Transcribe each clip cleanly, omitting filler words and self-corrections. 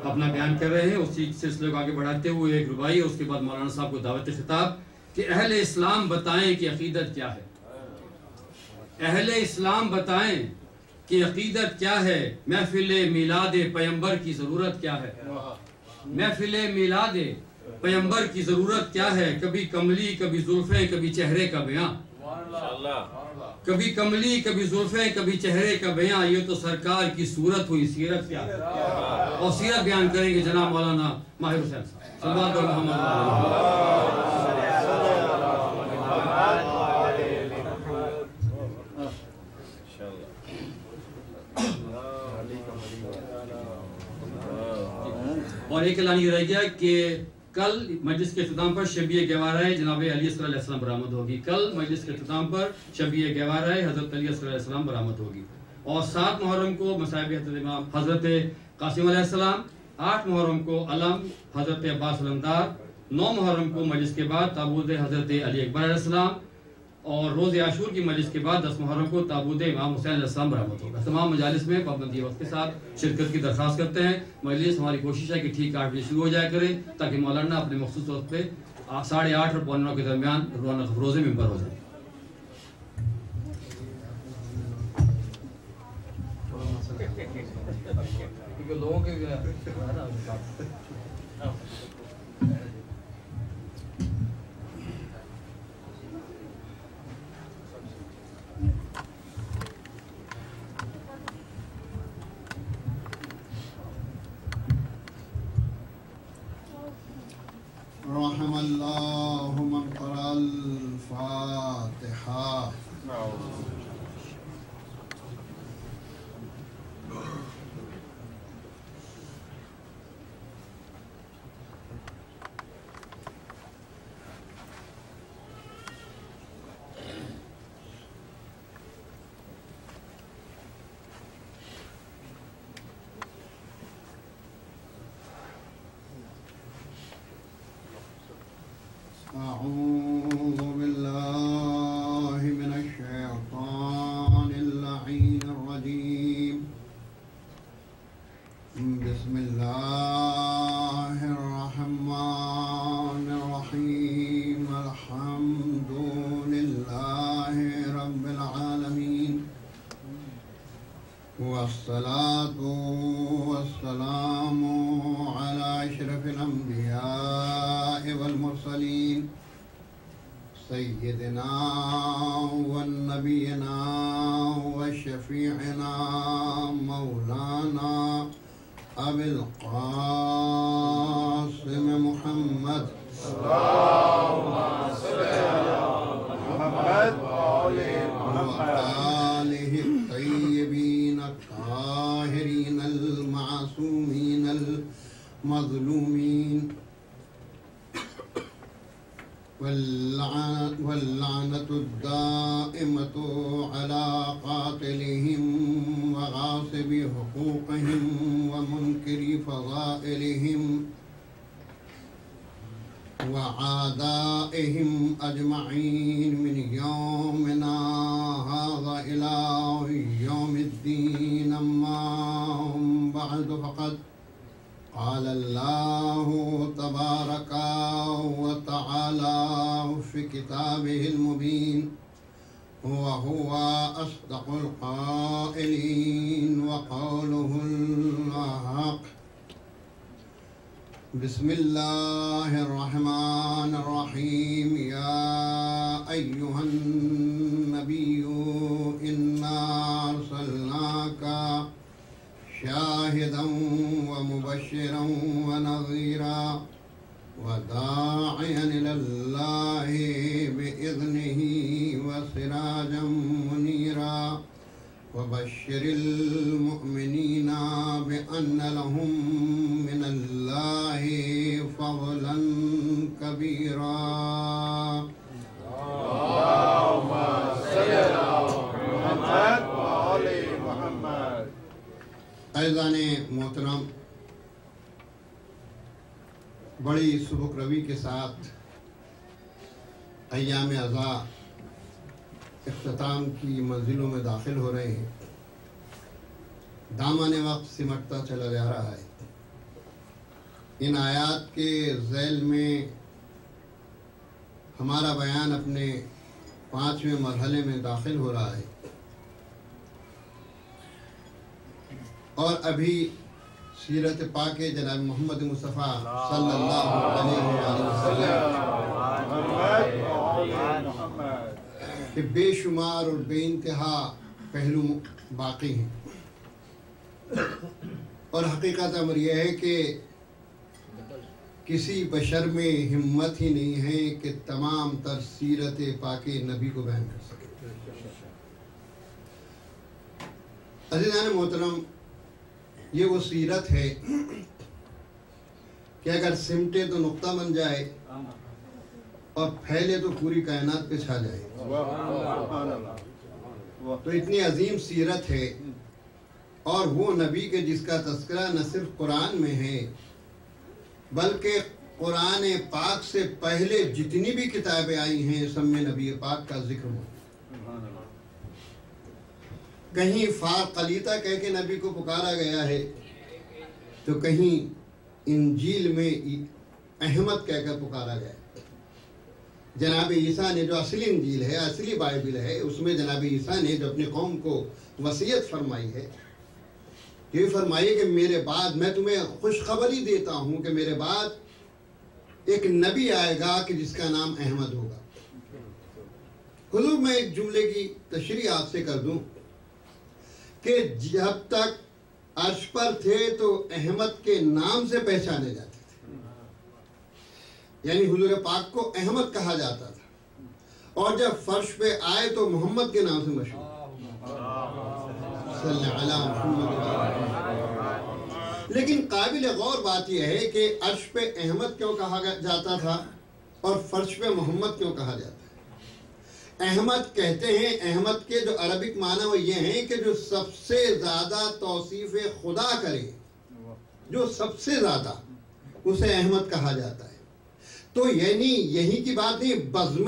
اپنا بیان کر رہے ہیں، اسی سلسلے کو آگے بڑھاتے ہوئے ایک ربائی اور اس کے بعد مولانا صاحب کو دعوت خطاب کہ اہل اسلام بتائیں کہ عقیدت کیا ہے، اہل اسلام بتائیں کہ عقیدت کیا ہے، محفل میلاد پیمبر کی ضرورت کیا ہے، محفل میلاد پیمبر کی ضرورت کیا ہے، کبھی کملی کبھی زلفیں کبھی چہرے کا بیاں، کبھی کملی کبھی زلفیں کبھی چہرے کا بیاں، یہ تو سرکار کی صورت ہوئی، سیرت کیا ہے، اور سیرت بیان کریں گے جناب مولانا ماہر حسین صاحب۔ صلی اللہ علیہ محمد اور ایک اعلان یہ رہ گیا کہ کل مجلس کے اختتام پر شبیہ گہوارہ جناب علی اصغر علیہ السلام برآمد ہوگی، کل مجلس کے اختتام پر شبیہ گہوارہ حضرت علی اصغر علیہ السلام برآمد ہوگی، اور 7 محرم کو مصائب حضرت امام حضرت قاسم علیہ السلام، 8 محرم کو علم حضرت عباس علمدار، 9 محرم کو مجلس کے بعد تابوت حضرت علی اکبر علیہ السلام، اور روز عاشور کی مجلس کے بعد 10 محرم کو تابوت امام حسین علیہ السلام برآمد ہوگا۔ تمام مجالس میں پابندی وقت کے ساتھ شرکت کی درخواست کرتے ہیں۔ مجلس ہماری کوشش ہے کہ ٹھیک 8 بجے شروع ہو جایا کرے تاکہ مولانا اپنے مخصوص وقت پہ 8:30 اور 8:45 کے درمیان روزے ممبر ہو جائیں۔ لوگوں کے رحم اللہ من قرأ الفاتحہ۔ أعوذ بالله من الشيطان اللعين الرجيم، بسم الله الرحمن الرحيم، الحمد لله رب العالمين، والصلاة والسلام على أشرف الأنبياء والمرسلين، سيدنا ونبينا وشفيعنا مولانا أبي القاسم محمد، اللهم صل على محمد وآله الطيبين الطاهرين المعصومين المظلومين، واللعنة الدائمة على قاتلهم وغاصب حقوقهم ومنكر فضائلهم وعدائهم أجمعين من يومنا هذا إلى يوم الدين، أما بعد فقد قال الله تبارك وتعالى في كتابه المبين، وهو أصدق القائلين وقوله الحق، بسم الله الرحمن الرحيم، يا أيها النبي إنا أرسلناك شاهدا ومبشرا ونذيرا وداعيا إلى الله بإذنه وسراجا منيرا، وبشر المؤمنين بأن لهم من الله فضلا كبيرا۔ اللهم صل على محمد وآل محمد۔ عزیزان محترم، بڑی سبک روی کے ساتھ ایام عزا اختتام کی منزلوں میں داخل ہو رہے ہیں، دامن وقت سمٹتا چلا جا رہا ہے، ان آیات کے ذیل میں ہمارا بیان اپنے 5ویں مرحلے میں داخل ہو رہا ہے، اور ابھی سیرت پاک جناب محمد مصطفیٰ صلی اللہ علیہ وسلم کہ بے شمار اور بے انتہا پہلو باقی ہیں، اور حقیقت امر یہ ہے کہ کسی بشر میں ہمت ہی نہیں ہے کہ تمام تر سیرت پاک نبی کو بیان کر سکے۔ عزیزان محترم، یہ وہ سیرت ہے کہ اگر سمٹے تو نقطہ بن جائے اور پھیلے تو پوری کائنات پہ چھا جائے۔ تو اتنی عظیم سیرت ہے، اور وہ نبی کے جس کا تذکرہ نہ صرف قرآن میں ہے بلکہ قرآن پاک سے پہلے جتنی بھی کتابیں آئی ہیں سب میں نبی پاک کا ذکر ہو۔ کہیں فاقلیتا کہہ کے نبی کو پکارا گیا ہے، تو کہیں انجیل میں احمد کہہ کر پکارا گیا ہے۔ جناب عیسیٰ نے جو اصلی انجیل ہے، اصلی بائبل ہے، اس میں جناب عیسیٰ نے جو اپنی قوم کو وصیت فرمائی ہے، یہ فرمائی کہ میرے بعد میں تمہیں خوشخبری دیتا ہوں کہ میرے بعد ایک نبی آئے گا کہ جس کا نام احمد ہوگا۔ حضور، میں ایک جملے کی تشریح آپ سے کر دوں کہ جب تک عرش پر تھے تو احمد کے نام سے پہچانے جاتے تھے، یعنی حضور پاک کو احمد کہا جاتا تھا، اور جب فرش پہ آئے تو محمد کے نام سے مشہور۔ صلی اللہ علیہ محمد۔ لیکن قابل غور بات یہ ہے کہ عرش پہ احمد کیوں کہا جاتا تھا اور فرش پہ محمد کیوں کہا جاتا ہے؟ احمد کہتے ہیں، احمد کے جو عربک معنی وہ یہ ہیں کہ جو سب سے زیادہ توصیف خدا کرے، جو سب سے زیادہ، اسے احمد کہا جاتا ہے۔ تو یعنی یہی کی بات نہیں، بزم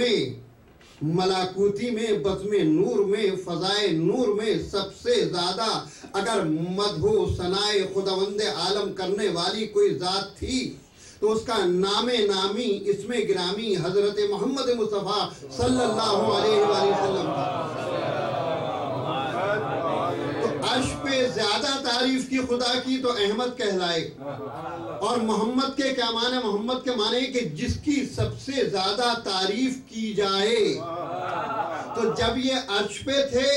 ملاکوتی میں، بزم نور میں، فضائے نور میں سب سے زیادہ اگر مدح و ثناء خداوند عالم کرنے والی کوئی ذات تھی تو اس کا نام نامی، اسم گرامی حضرت محمد مصطفیٰ صلی اللہ علیہ وآلہ وسلم تھا۔ تو عرش پہ زیادہ تعریف کی خدا کی تو احمد کہلائے، اور محمد کے کیا معنی؟ محمد کے معنی ہے کہ جس کی سب سے زیادہ تعریف کی جائے۔ تو جب یہ عرش پہ تھے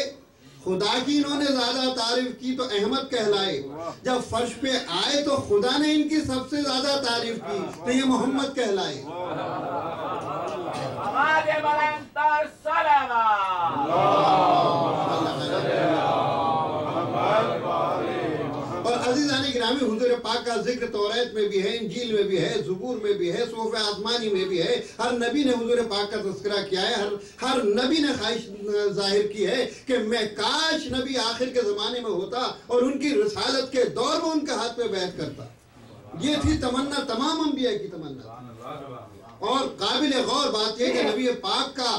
خدا کی انہوں نے زیادہ تعریف کی تو احمد کہلائے، جب فرش پہ آئے تو خدا نے ان کی سب سے زیادہ تعریف کی تو یہ محمد کہلائے۔ اور عزیزان گرامی، حضور پاک کا ذکر توریت میں بھی ہے، انجیل میں بھی ہے، زبور میں بھی ہے، صحف آسمانی میں بھی ہے۔ ہر نبی نے حضور پاک کا تذکرہ کیا ہے، ہر نبی نے خواہش ظاہر کی ہے کہ میں کاش نبی آخر کے زمانے میں ہوتا اور ان کی رسالت کے دور میں ان کے ہاتھ پہ بیعت کرتا۔ یہ تھی تمنا، تمام انبیاء کی تمنا۔ اور قابل غور بات یہ کہ نبی پاک کا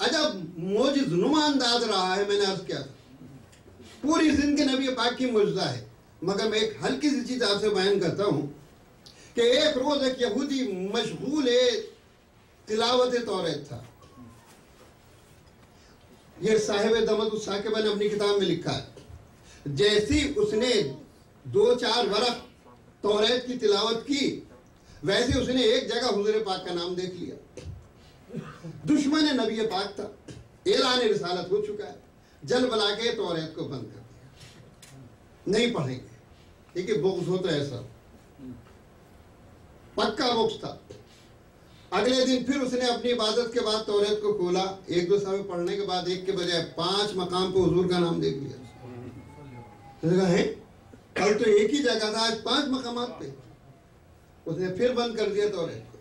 عجب موجز نما انداز رہا ہے۔ میں نے عرض کیا تھا پوری زندگی نبی پاک کی معجزہ ہے، مگر میں ایک ہلکی سی چیز آپ سے بیان کرتا ہوں کہ ایک روز ایک یہودی مشغول تلاوت توریت تھا۔ یہ صاحب دمت الثاقبہ نے اپنی کتاب میں لکھا ہے، جیسی اس نے 2-4 ورق توریت کی تلاوت کی، ویسے اس نے ایک جگہ حضور پاک کا نام دیکھ لیا۔ دشمن نبی پاک تھا، اعلان رسالت ہو چکا ہے، جل بلا کے توریت کو بند کر دیا، نہیں پڑھیں گے۔ ٹھیک ہے، بغض ہوتا ہے ایسا، پکا بغض تھا۔ اگلے دن پھر اس نے اپنی عبادت کے بعد توریت کو کھولا، 1-2 صفحے پڑھنے کے بعد ایک کے بجائے 5 مقام پہ حضور کا نام دیکھ لیا۔ اس نے کہا ہے کل تو ایک ہی جگہ تھا، آج 5 مقامات پہ۔ اس نے پھر بند کر دیا توریت کو۔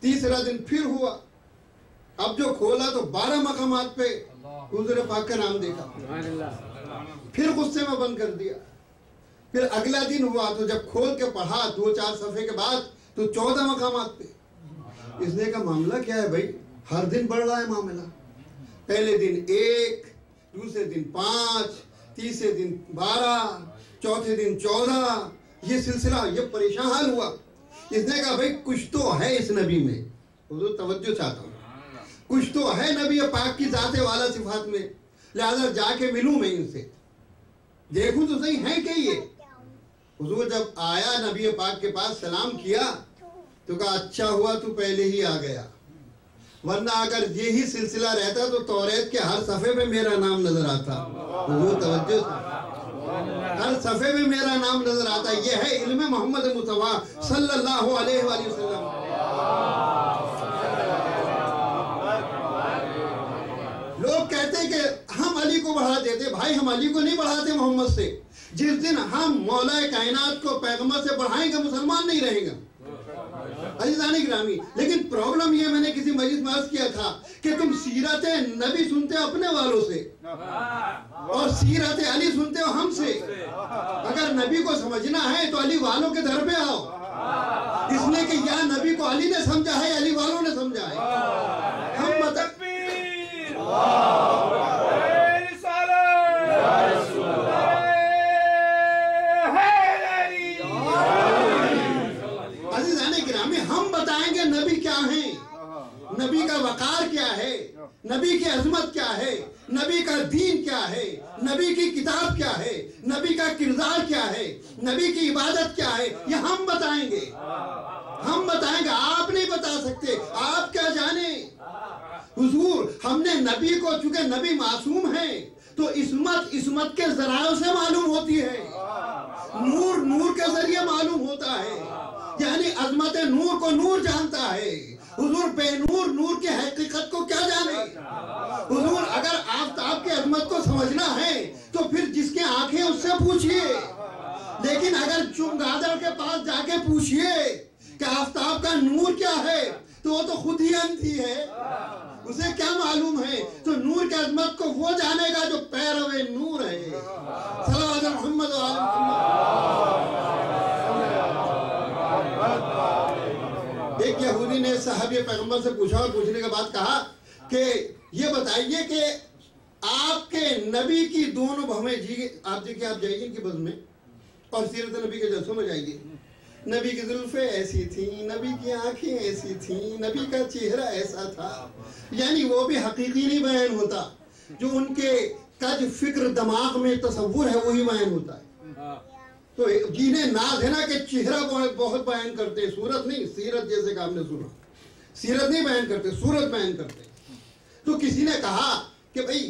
تیسرا دن پھر ہوا، اب جو کھولا تو 12 مقامات پہ حضور پاک کا نام دیکھا، پھر غصے میں بند کر دیا۔ پھر اگلا دن ہوا تو جب کھول کے پڑھا 2-4 صفحے کے بعد تو 14 مقامات پہ۔ اس نے کہا معاملہ کیا ہے بھائی، ہر دن بڑھ رہا ہے معاملہ، پہلے دن 1، دوسرے دن 5، تیسرے دن 12، چوتھے دن 14، یہ سلسلہ، یہ پریشان حال ہوا اس نے کہا بھائی کچھ تو ہے اس نبی میں، حضور توجہ چاہتا ہوں، کچھ تو ہے نبی پاک کی ذات والا صفات میں، لہذا جا کے ملوں میں ان سے، دیکھوں تو صحیح ہے کہ یہ۔ حضور جب آیا نبی پاک کے پاس سلام کیا تو کہا اچھا ہوا تو پہلے ہی آ گیا، ورنہ اگر یہی سلسلہ رہتا تو توریت کے ہر صفحے پہ میرا نام نظر آتا۔ حضور توجہ، ہر صفحے میں میرا نام نظر آتا۔ یہ ہے علم محمد مصطفیٰ صلی اللہ علیہ وآلہ وسلم۔ لوگ کہتے کہ ہم علی کو بڑھا دیتے، بھائی ہم علی کو نہیں بڑھاتے محمد سے۔ جس دن ہم مولا کائنات کو پیغمبر سے بڑھائیں گے مسلمان نہیں رہیں گے۔ عزیزان گرامی، لیکن پرابلم یہ میں نے کسی مجلس میں عرض کیا تھا کہ تم سیرت نبی سنتے ہو اپنے والوں سے اور سیرت علی سنتے ہو ہم سے۔ اگر نبی کو سمجھنا ہے تو علی والوں کے در پہ آؤ، اس لیے کہ یا نبی کو علی نے سمجھا ہے علی والوں نے سمجھا ہے۔ ہم بتائیں گے نبی کیا ہیں، نبی کا وقار کیا ہے، نبی کی عظمت کیا ہے، نبی کا دین کیا ہے، نبی کی کتاب کیا ہے، نبی کا کردار کیا ہے، نبی کی عبادت کیا ہے، یہ ہم بتائیں گے، ہم بتائیں گے، آپ نہیں بتا سکتے، آپ کیا جانیں۔ حضور ہم نے نبی کو، چونکہ نبی معصوم ہیں تو عصمت کے ذرائع سے معلوم ہوتی ہے، نور کے ذریعے معلوم ہوتا ہے، یعنی عظمت نور کو نور جانتا ہے۔ حضور بے نور کی حقیقت کو کیا جانے۔ حضور اگر آفتاب کی عظمت کو سمجھنا ہے تو پھر جس کے آنکھیں اس سے پوچھئے، لیکن اگر چمگادڑ کے پاس جا کے پوچھئے کہ آفتاب کا نور کیا ہے تو وہ تو خود ہی اندھی ہے، اسے کیا معلوم ہے۔ تو نور کی عظمت کو وہ جانے گا جو پیرو نور ہے۔ صلوات محمد و آل محمد۔ ایک یہودی نے صحابی پیغمبر سے پوچھا اور پوچھنے کے بعد کہا کہ یہ بتائیے کہ آپ کے نبی کی دونوں بہویں، آپ دیکھیں، آپ جائیے ان کی بزم میں اور سیرت نبی کے جلسوں میں جائیے، نبی کی زلفیں ایسی تھیں، نبی کی آنکھیں ایسی تھیں، نبی کا چہرہ ایسا تھا، یعنی وہ بھی حقیقی نہیں بیان ہوتا، جو ان کے کج فکر دماغ میں تصور ہے وہی بیان ہوتا ہے۔ تو جنہیں ناز ہے نا کہ چہرہ بہت بیان کرتے ہیں، صورت نہیں، سیرت جیسے کہ آپ نے سنا، سیرت نہیں بیان کرتے، صورت بیان کرتے۔ تو کسی نے کہا کہ بھئی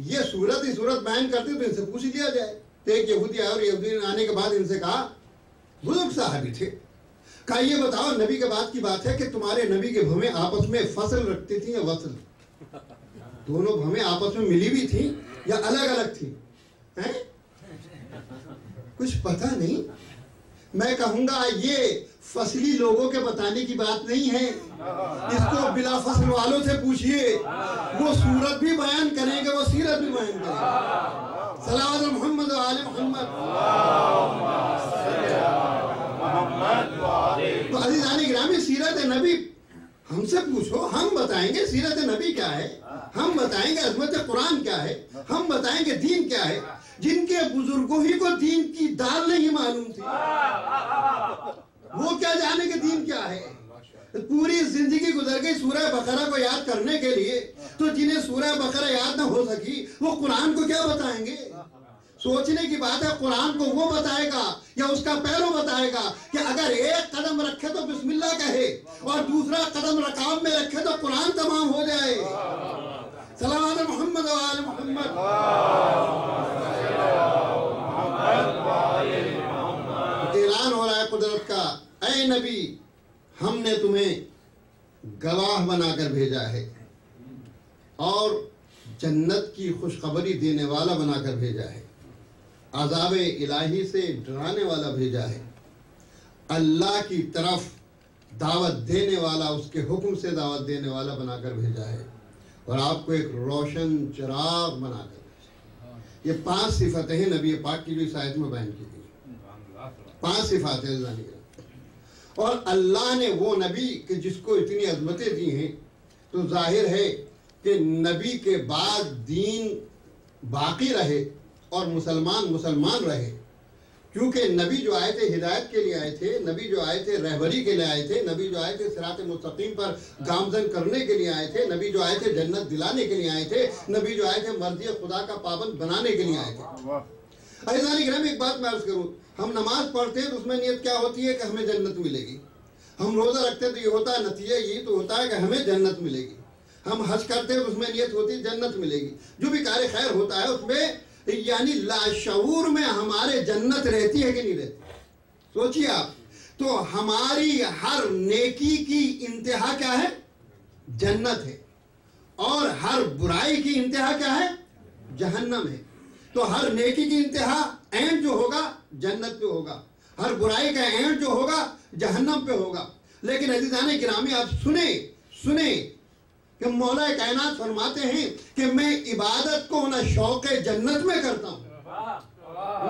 یہ صورت ہی صورت بیان کرتے تو ان سے پوچھ لیا جائے۔ تو ایک یہودی آیا اور یہودی نے آنے کے بعد ان سے کہا، بزرگ صحابی تھے، کہا یہ بتاؤ نبی کے بعد کی بات ہے کہ تمہارے نبی کے بھویں آپس میں فصل رکھتی تھیں یا وصل؟ دونوں بھویں آپس میں ملی بھی تھیں یا الگ الگ تھیں؟ کچھ پتہ نہیں۔ میں کہوں گا یہ فصلی لوگوں کے بتانے کی بات نہیں ہے، اس کو بلا فصل والوں سے پوچھئے، وہ صورت بھی بیان کریں گے، وہ سیرت بھی بیان کریں گے۔ صلوات محمد و آل محمد۔ تو عزیزان گرامی، سیرت نبی ہم سے پوچھو، ہم بتائیں گے سیرت نبی کیا ہے، ہم بتائیں گے عظمت قرآن کیا ہے، ہم بتائیں گے دین کیا ہے۔ جن کے بزرگوں ہی کو دین کی دال نہیں معلوم تھی، وہ کیا جانے کہ دین کیا ہے۔ پوری زندگی گزر گئی سورہ بقرہ کو یاد کرنے کے لیے، تو جنہیں سورہ بقرہ یاد نہ ہو سکی وہ قرآن کو کیا بتائیں گے۔ سوچنے کی بات ہے، قرآن کو وہ بتائے گا یا اس کا پیرو بتائے گا کہ اگر ایک قدم رکھے تو بسم اللہ کہے اور دوسرا قدم رکاب میں رکھے تو قرآن تمام ہو جائے۔ صلوات محمد و آل محمد۔ اعلان ہو رہا ہے قدرت کا، اے نبی ہم نے تمہیں گواہ بنا کر بھیجا ہے اور جنت کی خوشخبری دینے والا بنا کر بھیجا ہے، عذاب الہی سے ڈرانے والا بھیجا ہے، اللہ کی طرف دعوت دینے والا، اس کے حکم سے دعوت دینے والا بنا کر بھیجا ہے، اور آپ کو ایک روشن چراغ بنا کر بھیجا۔ یہ 5 صفتیں ہیں نبی پاک کی جو اس آیت میں بیان کی گئی، 5 صفات ہیں۔ اور اللہ نے وہ نبی کہ جس کو اتنی عظمتیں دی ہیں، تو ظاہر ہے کہ نبی کے بعد دین باقی رہے اور مسلمان رہے، کیونکہ نبی جو آئے تھے ہدایت کے لیے آئے تھے، نبی جو آئے تھے رہبری کے لیے آئے تھے، نبی جو آئے تھے صراط مستقیم پر گامزن کرنے کے لیے آئے تھے، نبی جو آئے تھے جنت دلانے کے لیے آئے تھے، نبی جو آئے تھے مرضی خدا کا پابند بنانے کے لیے آئے تھے۔ عزیزان گرامی، ایک بات میں عرض کروں، ہم نماز پڑھتے ہیں تو اس میں نیت کیا ہوتی ہے کہ ہمیں جنت ملے گی۔ ہم روزہ رکھتے ہیں تو یہ ہوتا ہے، نتیجہ یہی تو ہوتا ہے کہ ہمیں جنت ملے گی۔ ہم حج کرتے ہیں تو اس میں نیت ہوتی ہے جنت ملے گی۔ جو بھی کار خیر ہوتا ہے اس میں یعنی لاشعور میں ہمارے جنت رہتی ہے کہ نہیں رہتی؟ سوچیے آپ، تو ہماری ہر نیکی کی انتہا کیا ہے؟ جنت ہے، اور ہر برائی کی انتہا کیا ہے؟ جہنم ہے۔ تو ہر نیکی کی انتہا اینڈ جو ہوگا جنت پہ ہوگا، ہر برائی کا اینڈ جو ہوگا جہنم پہ ہوگا۔ لیکن عزیزان گرامی، آپ سنیں کہ مولا کائنات فرماتے ہیں کہ میں عبادت کو نہ شوق جنت میں کرتا ہوں،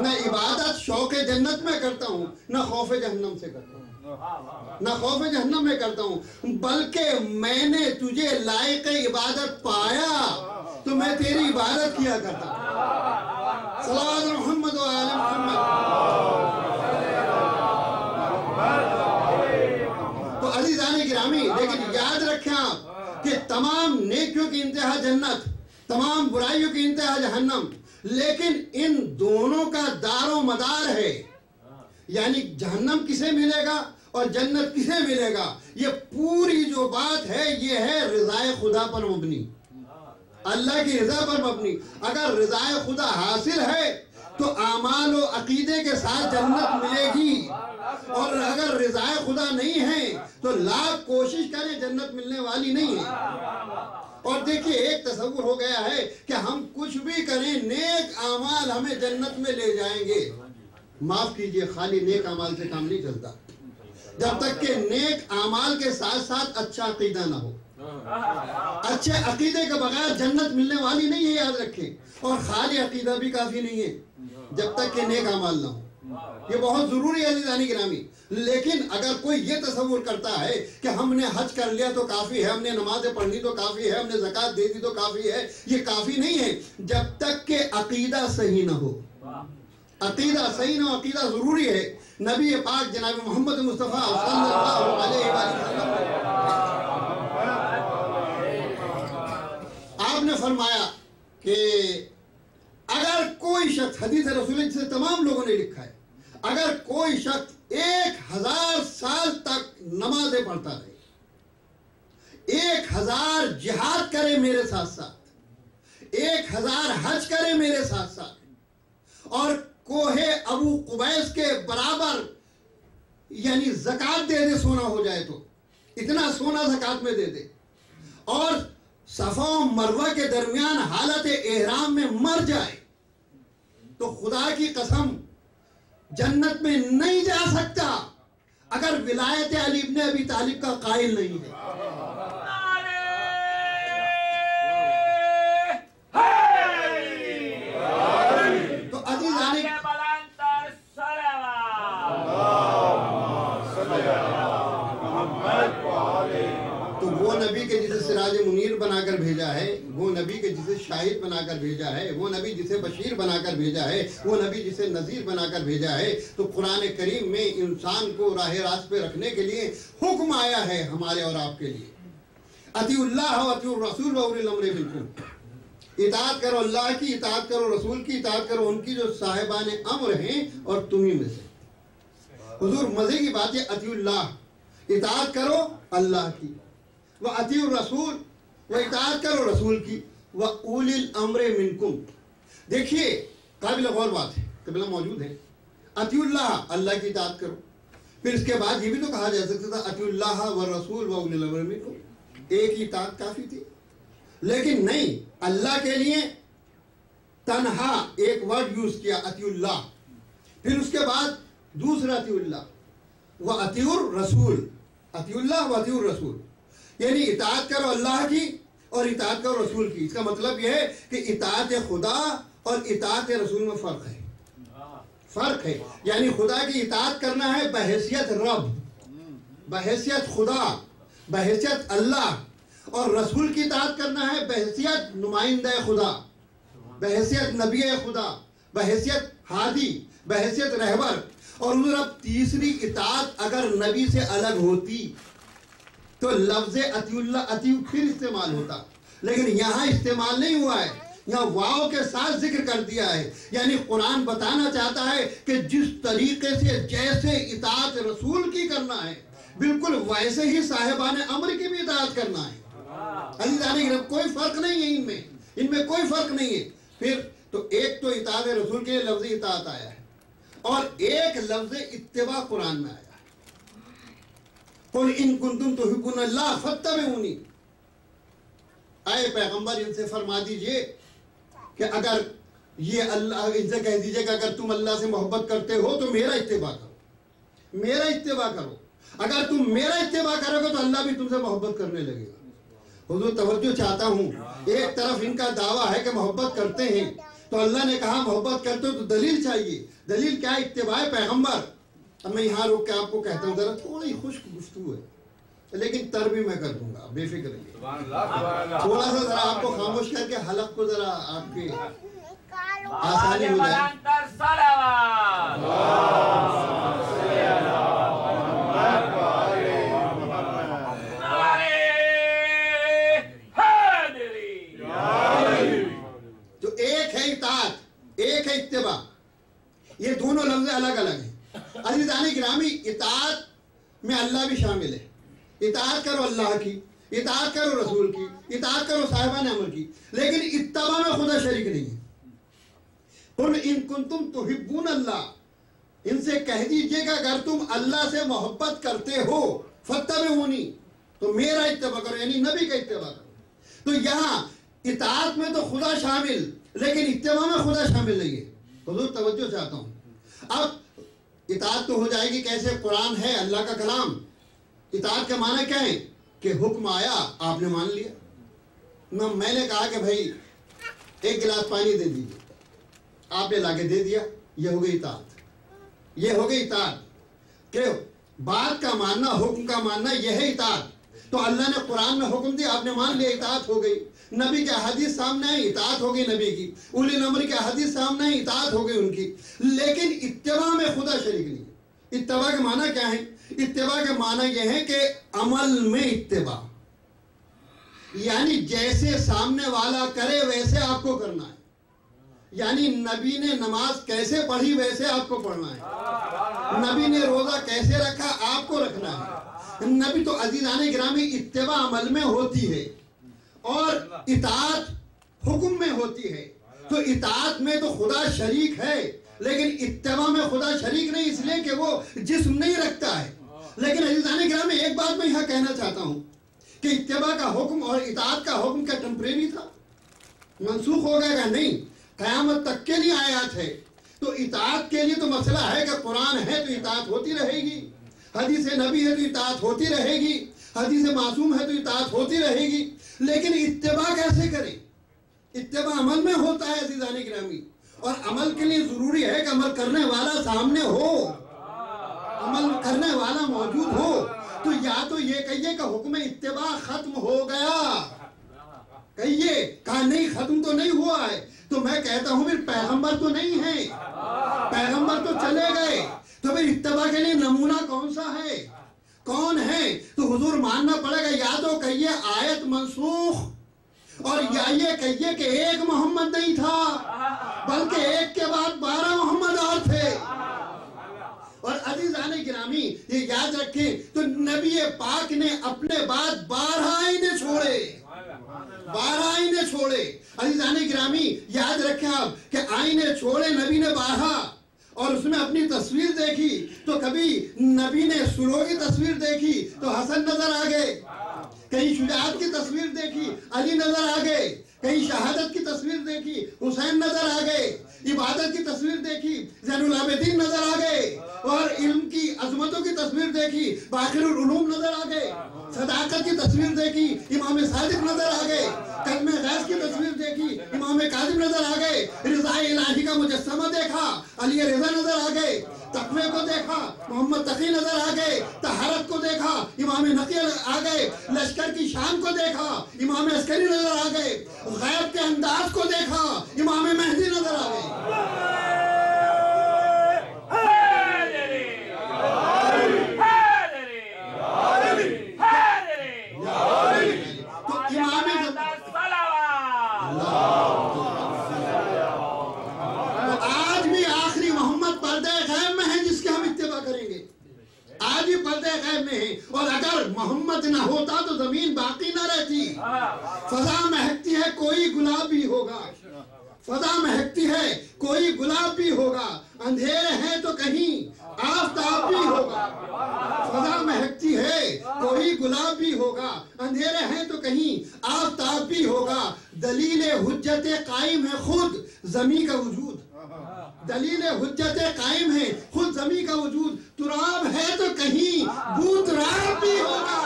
نہ عبادت شوق جنت میں کرتا ہوں، نہ خوف جہنم سے کرتا ہوں، نہ خوف جہنم میں کرتا ہوں، بلکہ میں نے تجھے لائق عبادت پایا تو میں تیری عبادت کیا کرتا ہوں۔ صلوات محمد و آل محمد۔ تو عزیزان گرامی، لیکن یاد رکھیں آپ کہ تمام نیکیوں کی انتہا جنت، تمام برائیوں کی انتہا جہنم، لیکن ان دونوں کا دار و مدار ہے، یعنی جہنم کسے ملے گا اور جنت کسے ملے گا، یہ پوری جو بات ہے یہ ہے رضائے خدا پر مبنی، اللہ کی رضا پر مبنی۔ اگر رضائے خدا حاصل ہے تو اعمال و عقیدے کے ساتھ جنت ملے گی، اور اگر رضائے خدا نہیں ہے تو لاکھ کوشش کریں جنت ملنے والی نہیں ہے۔ اور دیکھیے، ایک تصور ہو گیا ہے کہ ہم کچھ بھی کریں نیک اعمال ہمیں جنت میں لے جائیں گے۔ معاف کیجئے، خالی نیک اعمال سے کام نہیں چلتا، جب تک کہ نیک اعمال کے ساتھ ساتھ اچھا عقیدہ نہ ہو۔ اچھے عقیدے کے بغیر جنت ملنے والی نہیں ہے، یاد رکھیں۔ اور خالی عقیدہ بھی کافی نہیں ہے جب تک کہ نیک اعمال نہ ہو، یہ بہت ضروری ہے عزیزان گرامی۔ لیکن اگر کوئی یہ تصور کرتا ہے کہ ہم نے حج کر لیا تو کافی ہے، ہم نے نمازیں پڑھ لی تو کافی ہے، ہم نے زکوٰۃ دے دی تو کافی ہے، یہ کافی نہیں ہے جب تک کہ عقیدہ صحیح نہ ہو۔ عقیدہ صحیح نہ ہو، عقیدہ ضروری ہے۔ نبی پاک جناب محمد مصطفیٰ صلی اللہ علیہ وسلم آپ نے فرمایا کہ اگر کوئی شخص، حدیث رسول جسے تمام لوگوں نے لکھا ہے، اگر کوئی شخص 1000 سال تک نمازیں پڑھتا رہے، 1000 جہاد کرے میرے ساتھ ساتھ، 1000 حج کرے میرے ساتھ ساتھ، اور کوہ ابو قبیس کے برابر یعنی زکوٰۃ دے دے، سونا ہو جائے تو اتنا سونا زکوٰۃ میں دے دے، اور صفا و مروہ کے درمیان حالت احرام میں مر جائے، تو خدا کی قسم جنت میں نہیں جا سکتا اگر ولایت علی ابن ابی طالب کا قائل نہیں ہے۔ تو عزیزان، تو وہ نبی کے جسے سراج منیر بنا کر بھیجا ہے، وہ نبی کے جسے شاہد بنا کر بھیجا ہے، وہ نبی جسے بشیر بنا کر بھیجا ہے، وہ نبی جسے نذیر بنا کر بھیجا ہے، تو قرآن کریم میں انسان کو راہ راست پہ رکھنے کے لیے حکم آیا ہے ہمارے اور آپ کے لیے، اطیعوا اللہ و اطیعوا الرسول و اولی الامر منکم، اطاعت کرو اللہ کی، اطاعت کرو رسول کی، اطاعت کرو ان کی جو صاحبان امر ہیں اور تمہیں میں سے۔ حضور مزے کی بات ہے، اطیعوا اللہ، اطاعت کرو اللہ کی، وَأَطِيعُوا الرَّسُولَ، و اطاعت کرو رسول کی، وَأُولِي الْأَمْرِ مِنْكُمْ۔ دیکھیے، قابل غور بات ہے، قبلہ موجود ہے، اطیعوا اللہ، اللہ کی اطاعت کرو، پھر اس کے بعد یہ بھی تو کہا جا سکتا تھا اطیعوا اللہ والرسول وَأُولِي الْأَمْرِ مِنْكُمْ، ایک ہی اطاعت کافی تھی، لیکن نہیں، اللہ کے لیے تنہا ایک ورڈ یوز کیا، اطیعوا اللہ، پھر اس کے بعد دوسرا اطیعوا اللہ وَأَطِيعُوا الرَّسُولَ، اطیعوا اللہ وَأَطِيعُوا الرَّسُولَ، یعنی اطاعت کرو اللہ کی اور اطاعت کرو رسول کی۔ اس کا مطلب یہ ہے کہ اطاعت خدا اور اطاعت رسول میں فرق ہے، فرق ہے، یعنی خدا کی اطاعت کرنا ہے بحیثیت رب، بحیثیت خدا، بحیثیت اللہ، اور رسول کی اطاعت کرنا ہے بحیثیت نمائندہ خدا، بحیثیت نبی خدا، بحیثیت ہادی، بحیثیت رہبر. اور حضور اب تیسری اطاعت اگر نبی سے الگ ہوتی تو لفظ اطیع اللہ اطیع پھر استعمال ہوتا، لیکن یہاں استعمال نہیں ہوا ہے، یہاں واو کے ساتھ ذکر کر دیا ہے. یعنی قرآن بتانا چاہتا ہے کہ جس طریقے سے جیسے اطاعت رسول کی کرنا ہے بالکل ویسے ہی صاحبان امر کی بھی اطاعت کرنا ہے. عزیزان کوئی فرق نہیں ہے ان میں کوئی فرق نہیں ہے. پھر تو ایک تو اطاعت رسول کے لیے لفظ اطاعت آیا ہے اور ایک لفظ اتباع قرآن میں آیا ہے. قل ان کنتم تحبون اللہ فاتبعونی. اے پیغمبر ان سے فرما دیجئے کہ اگر یہ اللہ ان سے کہہ دیجئے کہ اگر تم اللہ سے محبت کرتے ہو تو میرا اتباع کرو، میرا اتباع کرو. اگر تم میرا اتباع کرو گے تو اللہ بھی تم سے محبت کرنے لگے گا. حضور توجہ چاہتا ہوں، ایک طرف ان کا دعویٰ ہے کہ محبت کرتے ہیں تو اللہ نے کہا محبت کرتے ہو تو دلیل چاہیے. دلیل کیا؟ اتباع پیغمبر. اب میں یہاں روک کے آپ کو کہتا ہوں ذرا تھوڑی خشک گفتگو ہے لیکن تر بھی میں کر دوں گا، بے فکر رہیے. تھوڑا سا ذرا آپ کو خاموش کر کے حلق کو ذرا آپ کے آسانی ہو جائے. تو ایک ہے اطاعت، ایک ہے اتباع. یہ دونوں لفظ الگ الگ ہیں. عزیزان گرامی اطاعت میں اللہ بھی شامل ہے. اطاعت کرو اللہ کی، اطاعت کرو رسول کی، اطاعت کرو صاحبان امر کی، لیکن اتباع میں خدا شریک نہیں ہے. قل ان کنتم تحبون اللہ، ان سے کہہ دیجئے کہ اگر تم اللہ سے محبت کرتے ہو فاتبعونی تو میرا اتباع کرو، یعنی نبی کا اتباع کرو. تو یہاں اطاعت میں تو خدا شامل لیکن اتباع میں خدا شامل نہیں ہے. حضور توجہ چاہتا ہوں. اب اطاعت تو ہو جائے گی کیسے؟ قرآن ہے اللہ کا کلام. اطاعت کا معنی کیا ہے کہ حکم آیا آپ نے مان لیا. میں نے کہا کہ بھائی ایک گلاس پانی دے دیجیے، آپ نے لا کے دے دیا، یہ ہو گئی اطاعت. یہ ہو گئی اطاعت کہ بات کا ماننا، حکم کا ماننا، یہ ہے اطاعت. تو اللہ نے قرآن میں حکم دیا، آپ نے مان لیا، اطاعت ہو گئی. نبی کے حدیث سامنے آئی، اطاعت ہو گئی نبی کی. اولی الامر کے حدیث سامنے آئی، اطاعت ہو گئی ان کی. لیکن اتباع میں خدا شریک نہیں ہے. اتباع کے معنی کیا ہے؟ اتباع کے معنی یہ ہے کہ عمل میں اتباع، یعنی جیسے سامنے والا کرے ویسے آپ کو کرنا ہے. یعنی نبی نے نماز کیسے پڑھی ویسے آپ کو پڑھنا ہے. نبی نے روزہ کیسے رکھا آپ کو رکھنا ہے. نبی تو عزیزان گرامی اتباع عمل میں ہوتی ہے اور اطاعت حکم میں ہوتی ہے. تو اطاعت میں تو خدا شریک ہے لیکن اتباع میں خدا شریک نہیں، اس لیے کہ وہ جسم نہیں رکھتا ہے. لیکن عزیزان گرامی ایک بات میں یہاں کہنا چاہتا ہوں کہ اتباع کا حکم اور اطاعت کا حکم کیا ٹیمپریری تھا؟ منسوخ ہو گئے گا؟ نہیں، قیامت تک کے لیے آیات ہے. تو اطاعت کے لیے تو مسئلہ ہے کہ قرآن ہے تو اطاعت ہوتی رہے گی، حدیث نبی ہے تو اطاعت ہوتی رہے گی، حدیث معصوم ہے تو اطاعت ہوتی رہے گی. لیکن اتباع کیسے کریں؟ اتباع عمل میں ہوتا ہے عزیزان گرامی، اور عمل کے لیے ضروری ہے کہ عمل کرنے والا سامنے ہو، عمل کرنے والا موجود ہو. تو یا تو یہ کہیے کہ حکم اتباع ختم ہو گیا، کہیے کہا نہیں ختم تو نہیں ہوا ہے. تو میں کہتا ہوں پھر پیغمبر تو نہیں ہے، پیغمبر تو چلے گئے، تو پھر اتباع کے لیے نمونہ کون سا ہے، کون ہے؟ تو حضور ماننا پڑے گا یا تو کہیے آیت منسوخ، اور یا یہ کہیے کہ ایک محمد نہیں تھا بلکہ ایک کے بعد 12 محمد اور تھے. اور عزیزان گرامی یہ یاد رکھیں تو نبی پاک نے اپنے بعد 12 آئینے چھوڑے، 12 آئینے چھوڑے. عزیزان گرامی یاد رکھیں آپ کہ آئینے چھوڑے نبی نے 12، اور اس میں اپنی تصویر دیکھی تو کبھی نبی نے سلو کی تصویر دیکھی تو حسن نظر آ گئے، کہیں شجاعت کی تصویر دیکھی علی نظر آ گئے، کہیں شہادت کی تصویر دیکھی حسین نظر آ گئے، عبادت کی تصویر دیکھی زین العابدین نظر آ گئے، اور علم کی عظمتوں کی تصویر دیکھی باقر العلوم نظر آ گئے، صداقت کی تصویر دیکھی امام صادق نظر آ گئے، کلمہ غیث کی تصویر دیکھی امام کاظم نظر آ گئے، رضا الہی کا مجسمہ دیکھا علی رضا نظر آ گئے، تقوی کو دیکھا محمد تقی نظر آ گئے، طہارت کو دیکھا امام نقی آ گئے، لشکر کی شان کو دیکھا امام عسکری نظر آ گئے، غیب کے انداز کو دیکھا امام مہدی نظر آ گئے. پردے غیب میں ہیں، اور اگر محمد نہ ہوتا تو زمین باقی نہ رہتی۔ فضا مہکتی ہے کوئی گلاب بھی ہوگا، فضا مہکتی ہے کوئی گلاب بھی ہوگا، اندھیرے ہیں تو کہیں آفتاب بھی ہوگا۔ فضا مہکتی ہے کوئی گلاب بھی ہوگا، اندھیرے ہیں تو کہیں آفتاب بھی ہوگا۔ دلیل حجت قائم ہے خود زمین کا وجود، دلیل حجت قائم ہے خود زمین کا وجود، تراب ہے تو کہیں بوتراب بھی ہوگا۔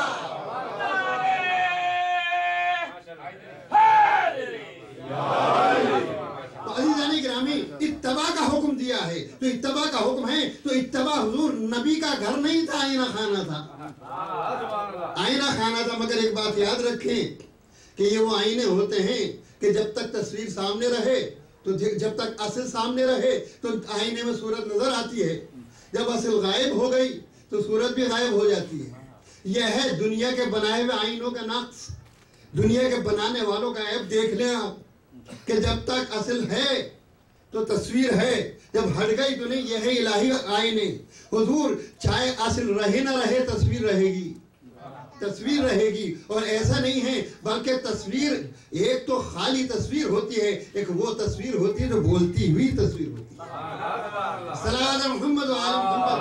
تو عزیزان گرامی، اتباع کا حکم دیا ہے، تو اتباع کا حکم ہے تو اتباع حضور نبی کا گھر نہیں تھا، آئینہ خانہ تھا، آئینہ خانہ تھا۔ مگر ایک بات یاد رکھیں کہ یہ وہ آئینے ہوتے ہیں کہ جب تک تصویر سامنے رہے تو جب تک اصل سامنے رہے تو آئینے میں صورت نظر آتی ہے، جب اصل غائب ہو گئی تو صورت بھی غائب ہو جاتی ہے۔ یہ ہے دنیا کے بنائے ہوئے آئینوں کا نقص، دنیا کے بنانے والوں کا عیب۔ دیکھ لیں آپ کہ جب تک اصل ہے تو تصویر ہے، جب ہٹ گئی تو نہیں۔ یہ ہے الہی آئینے۔ حضور چاہے اصل رہے نہ رہے تصویر رہے گی، تصویر رہے گی۔ اور ایسا نہیں ہے بلکہ تصویر ایک تو خالی تصویر ہوتی ہے، ایک وہ تصویر ہوتی ہے جو بولتی ہوئی تصویر ہوتی ہے۔ صلوات محمد و آل محمد۔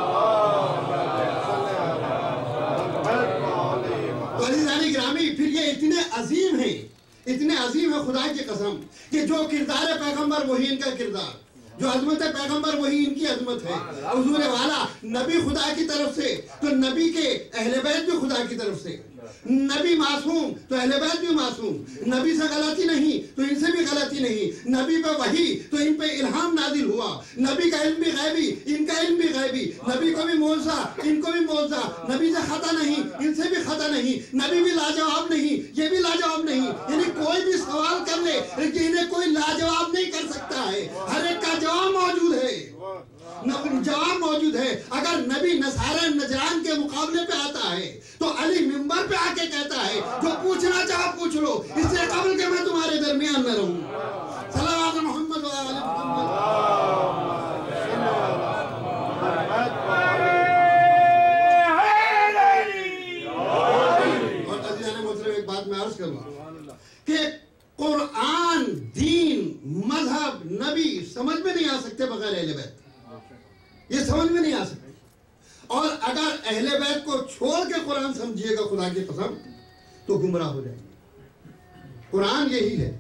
عزیزان گرامی، پھر یہ اتنے عظیم ہیں، اتنے عظیم ہے خدا کی قسم کہ جو کردار پیغمبر وہی ان کا کردار، جو عظمت پیغمبر وہی ان کی عظمت ہے۔ حضور والا نبی خدا کی طرف سے تو نبی کے اہل بیت بھی خدا کی طرف سے، نبی معصوم تو اہل بیت بھی معصوم، نبی سے غلطی نہیں تو ان سے بھی غلطی نہیں، نبی پہ وحی تو ان پہ الہام نازل ہوا، نبی کا علم بھی غیبی ان کا علم بھی غیبی، نبی کو بھی موعظہ ان کو بھی موعظہ، نبی سے خطا نہیں ان سے بھی خطا نہیں، نبی بھی لاجواب نہیں یہ بھی لاجواب نہیں۔ یعنی کوئی بھی سوال کر لے لیکن انہیں کوئی لاجواب نہیں کر سکتا ہے، ہر ایک کا جواب موجود ہے، جواب موجود ہے۔ اگر نبی نصارہ نجران کے مقابلے پہ آتا ہے تو علی منبر پہ آ کے کہتا ہے جو پوچھنا چاہو پوچھ لو، اس سے قبل کہ میں تمہارے درمیان نہ رہوں۔ صلوات محمد و آل محمد۔ اور عزیزان محترم، ایک بات میں عرض کروں کہ قرآن، دین، مذہب، نبی سمجھ میں نہیں آ سکتے بغیر اہل بیت، یہ سمجھ میں نہیں آ سکتے۔ اور اگر اہل بیت کو چھوڑ کے قرآن سمجھیے گا خدا کی قسم تو گمراہ ہو جائیں گے۔ قرآن یہی ہے،